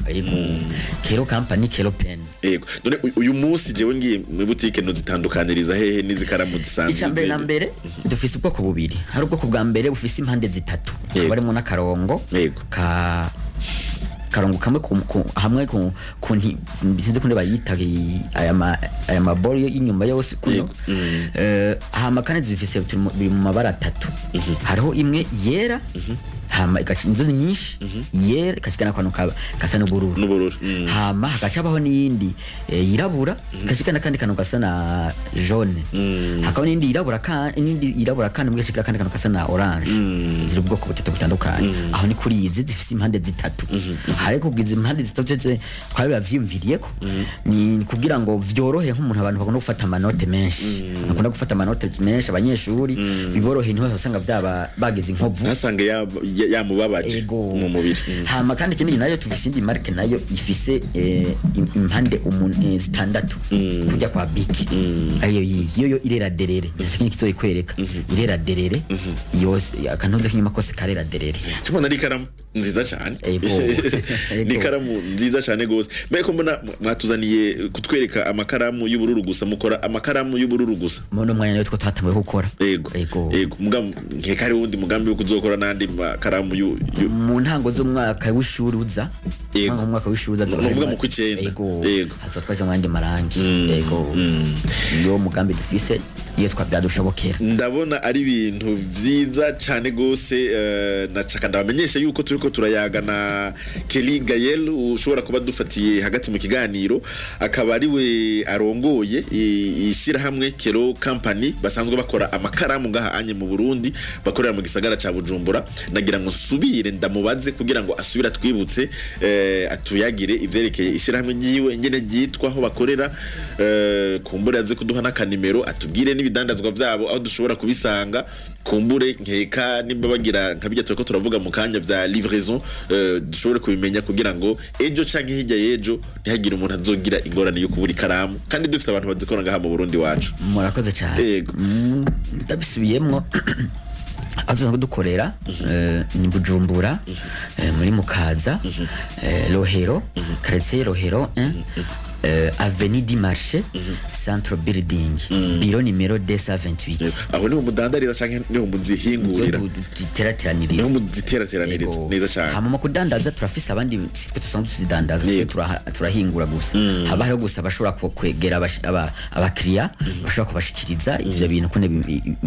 Speaker 8: kelo company kelo pen
Speaker 1: yego none uyu munsi jewe ngiye mu butike no zitandukaniriza hehe n'izikaramu zisanzwe
Speaker 8: icambere na mbere dufise ubwoko bubiri hari ubwoko bwa mbere bufise impande zitatu barimo n'akarongo karongo kamwe hamwe kunti bizinze kunde bayita aya maboro y'inyuma yose kuno hama kandi zifise biri mu mabara atatu hariho imwe yera hama inzozi nyinshi yera ikashikana kwano kasa n'ubururu hama hagacabaho n'indi yirabura ikashikana kandi kano kasa na jaune hakaba n'indi yirabura kandi mugashikana kandi kano kasa na orange ziri ubwoko butatu butandukanye aho ni kuri izi zifise impande zitatu hariko kugiza impande zitatu twabibavyimviriyeko ni kugira ngo vyorohe nk'umuntu abantu bagomba gufata amanote menshi bakunda gufata amanote menshi abanyeshuri biborohe niho basanga vyaba bagize inkovu
Speaker 1: nasange yamubabaje mu mubiri
Speaker 8: hama kandi ikindi nayo tufise indi marke nayo ifise impande zitandatu kujya kwa biki ayo irera derere nashikini kizoyi kwereka irera derere yose akantuze kinyuma kose karera derere
Speaker 1: tubona ari karamu nziza cyane ni karamu nziza cyane gose mbeko mbona mwatuzaniye kutwereka amakaramu y'ubururu gusa mukora amakaramu y'ubururu gusa
Speaker 8: muno mwanya nayo twatanguye gukora
Speaker 1: yego mugam nkekari wundi mugambi wo kuzokora nandi makaramu
Speaker 8: mu ntango z'umwaka w'ishuri uza mu mwaka w'ishuri uza
Speaker 1: tuvuga mu kwicenda
Speaker 8: yego twaje mu yandi marangi yego yo mugambi dufise iyo twabyadushobokera
Speaker 1: ndabona ari ibintu vyiza cyane gose nacaka ndabamenyesha yuko turiko turayaga na Kelly Gayel ushobora kuba dufatiye hagati mu kiganiro akaba ari we arongoye ishira hamwe Kelo Company basanzwe bakora amakaramu ngaha anye mu Burundi bakorera mu gisagara ca Bujumbura nagira ngo subire ndamubaze kugira ngo asubira twibutse atuyagire ivyerekeye ishira hamwe giwe ngene gitwa aho bakorera kumbure aze kuduha n'akanimero atubwire n'ibidandazwa vyabo aho dushobora kubisanga kumbure nkeka nimba bagira nkabijya turiko turavuga mu kanya vya livraison dushobore kubimenya kugira ngo ejo canke hirya yejo ntihagire umuntu azogira ingorane yo kubura ikaramu kandi dufite abantu bazikora ngaha mu Burundi wacu
Speaker 8: murakoze cyane ndabisubiyemwo azo dukorera ni Bujumbura muri Mukaza Rohero quartier Rohero Avenue du Marché Centre Building Biro numero 228
Speaker 1: aho ni umudandariza canke ni umuzihingurira
Speaker 8: ziterateraniriza
Speaker 1: ni umuziterateraniriza neza cyane
Speaker 8: hama kudandaza turafise abandi twe tusanzwe tuzidandaza turahingura gusa haba hariho gusa bashobora kwegera abakiriya bashobora kubashikiriza ivyo bintu kone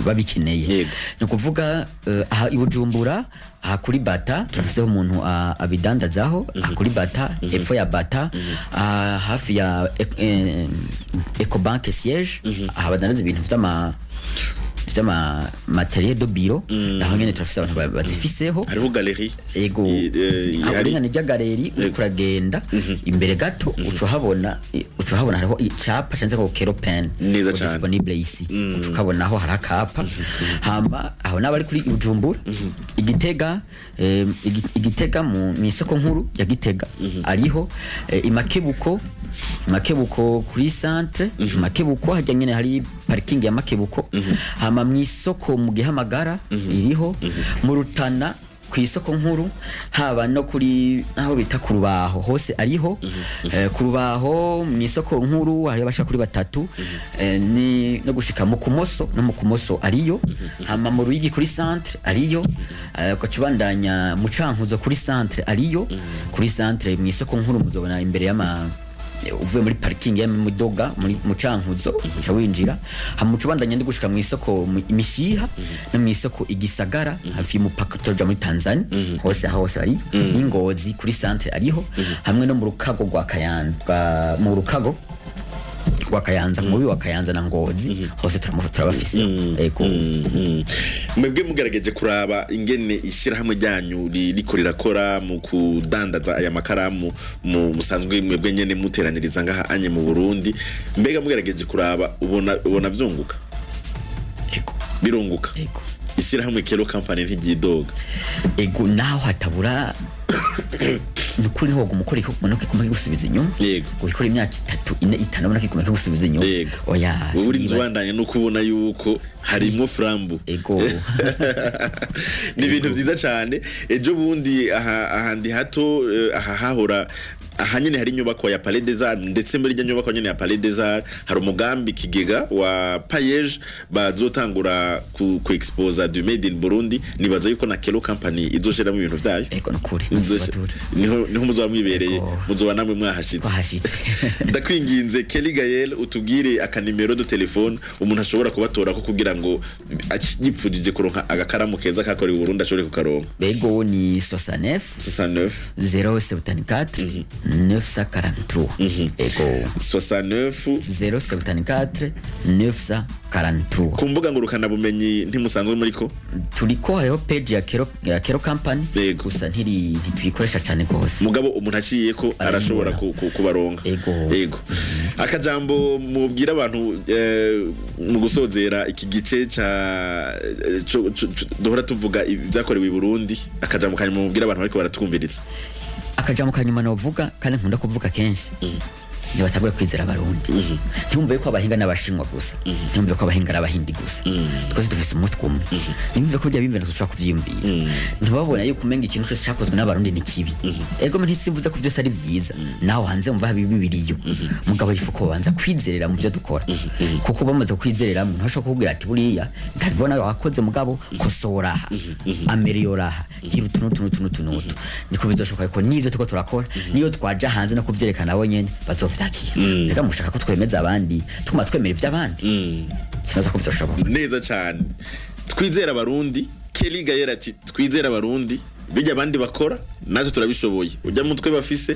Speaker 8: babikeneye no kuvuga aha i Bujumbura aha kuri Bata turafiseho umuntu abidandazaho aha kuri Bata hepfo ya Bata hafi ya Ecobank siège aha badandaza ibintu vy'ama matériel de bureau naho nyene turafise abantu bazifiseho
Speaker 1: hariho galerie
Speaker 8: ego hari ngane rya galerie ukuragenda imbere gato ucuhabona hariho icapa canze ko Kelo pen disponible ici ukabona aho harakapa hamba aho nabari kuri Bujumbura igitega mu isoko nkuru ya Gitega ariho Makebuko kuri centre Makebuko hajya nyene hari parking ya Makebuko hama mwisoko mu Gihamagara iriho mu Rutana ku isoko nkuru haba no kuri aho bita ku Rubaho hose ariho ku Rubaho mu isoko nkuru hari abasha kuri batatu ni no gushika mu Kumoso no mu Kumoso ariyo hama mu Ruyigi kuri centre ariyo ko cibandanya mu Cankuzo kuri centre ariyo kuri centre mu isoko nkuru muzobona imbere uvuye muri parking ya mudoga muri mucankuzo uca winjira hamuca bandanya ndi gushika mu isoko imishiha no mu isoko igisagara hafi y'umupaka toja muri Tanzania hose ari n'ingozi kuri centre ariho hamwe no mu rukago rwa Kayanza mu rukago kwa Kayanza mubi wa Kayanza na Ngozi hose turabafise ego
Speaker 1: mwebwe mugerageje kuraba ingene ishira hamwe ryanyu riko rirakora mu kudandaza aya makaramu musanzwe mwebwe nyene muteraniriza ngaha anye mu Burundi mbega mugerageje kuraba ubona vyunguka
Speaker 8: ego
Speaker 1: birunguka
Speaker 8: ego
Speaker 1: ishira hamwe kero company ntigidoga
Speaker 8: ego naho hatabura nukuri ho gumukora ikomonoke kumake gusubiza inyuma
Speaker 1: yego
Speaker 8: ukora imyaka 3 4 5 ubona kikomake gusubiza inyuma oya
Speaker 1: uri nzwandanye no kubona yuko harimo frambu
Speaker 8: ego
Speaker 1: ni ibintu byiza cyane ejo bundi ahandi hato hahora ahanyene hari inyubako ya Palais des Arts ndetse muri rya nyubako nyene ya Palais des Arts hari umugambi kigega wa Payeje bazotangura ku exposa du made in Burundi nibaza yuko na Kelo company izoshira mu bintu vyayo
Speaker 8: ego nokuri
Speaker 1: niho muzoba mwibereye muzoba namwe mwahashitse ndakwinginze Kelly Gael utubwire akanimero de telefone umuntu ashobora kubatora ko kugira ngo yipfudije kuronka agakaramu keza kakora i Burundi ashobore kukaronka
Speaker 8: bego ni 69 074 943 ego
Speaker 1: 69
Speaker 8: 074 943
Speaker 1: kumbuga ngurukanabumenyi ntimusanzwe muriko
Speaker 8: turiko hariho page ya Kero company gusa ntituyikoresha cyane gose
Speaker 1: mugabo umuntu aciye ko arashobora kubaronka ego akajambo mubwira abantu mu gusozera iki gice ca duhora tuvuga ibyakorewe i Burundi akajambo kanyuma mubwira abantu bariko baratwumviriza
Speaker 8: akajambo kanyuma novuga kandi nkunda kuvuga kenshi nibatagura kwizera abarundi ntimumve ko abahinga n'abashinwa gusa ntimumve ko abahinga n'abahindi gusa twese dufise umutwe umwe nimumve ko bya bimvira tushaka kuvyimvira ntibabona yuko umenga ikintu cyose cyakozwe n'abarundi ni kibi ego ntisivuze ko byose ari vyiza naho hanze umva habibi biriyo mugabo yifuko banza kwizerera mu byo dukora kuko bamaze kwizerera mu ntashaka kubwira ati buriya ndabona wakoze mugabo kosora ameliora gira utuntu niko bizoshoka ko nivyo tuko turakora niyo twaja hanze no kuvyerekana abo nyene reka mushaka ko twemeza abandi twuma twemera ivy'abandi kinaza ko vyoshoboka
Speaker 1: neza cyane twizera abarundi Kelly Gael ati twizera abarundi bijya abandi bakora natwe turabishoboye ujya mutwe bafise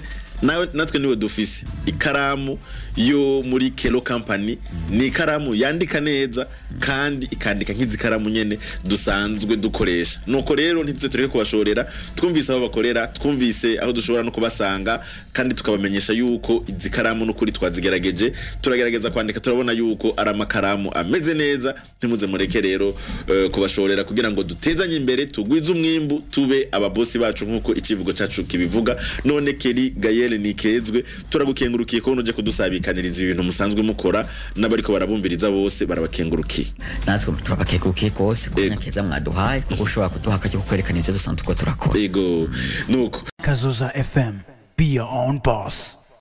Speaker 1: natwe niwe dufise ikaramu yo muri Kelo company ni ikaramu yandika neza kandi ikandika nk'izikaramu nyene dusanzwe dukoresha nuko rero ntituze tureke kubashorera twumvise aho bakorera twumvise aho dushobora no kubasanga kandi tukabamenyesha yuko izikaramu n'ukuri twazigerageje turagerageza kwandika turabona yuko ari amakaramu ameze neza ntimuze mureke rero kubashorera kugira ngo dutezanye imbere tugwize umwimbu tube ababosi bacu nkuko ikivugo cacu kibivuga none Kelly Gael nikezwe turagukengurukiye ko nuje kudusabikaniriza ibintu musanzwe mukora n'abariko barabumbiriza bose barabakengurukiye
Speaker 8: natwe turabakengurukiye kose kunyakeza mwaduhaye kuko ushobora kuduha akajya kwerekana ivyo dusanzwe turakora
Speaker 1: yego nuko
Speaker 9: Kazoza FM, be your own boss.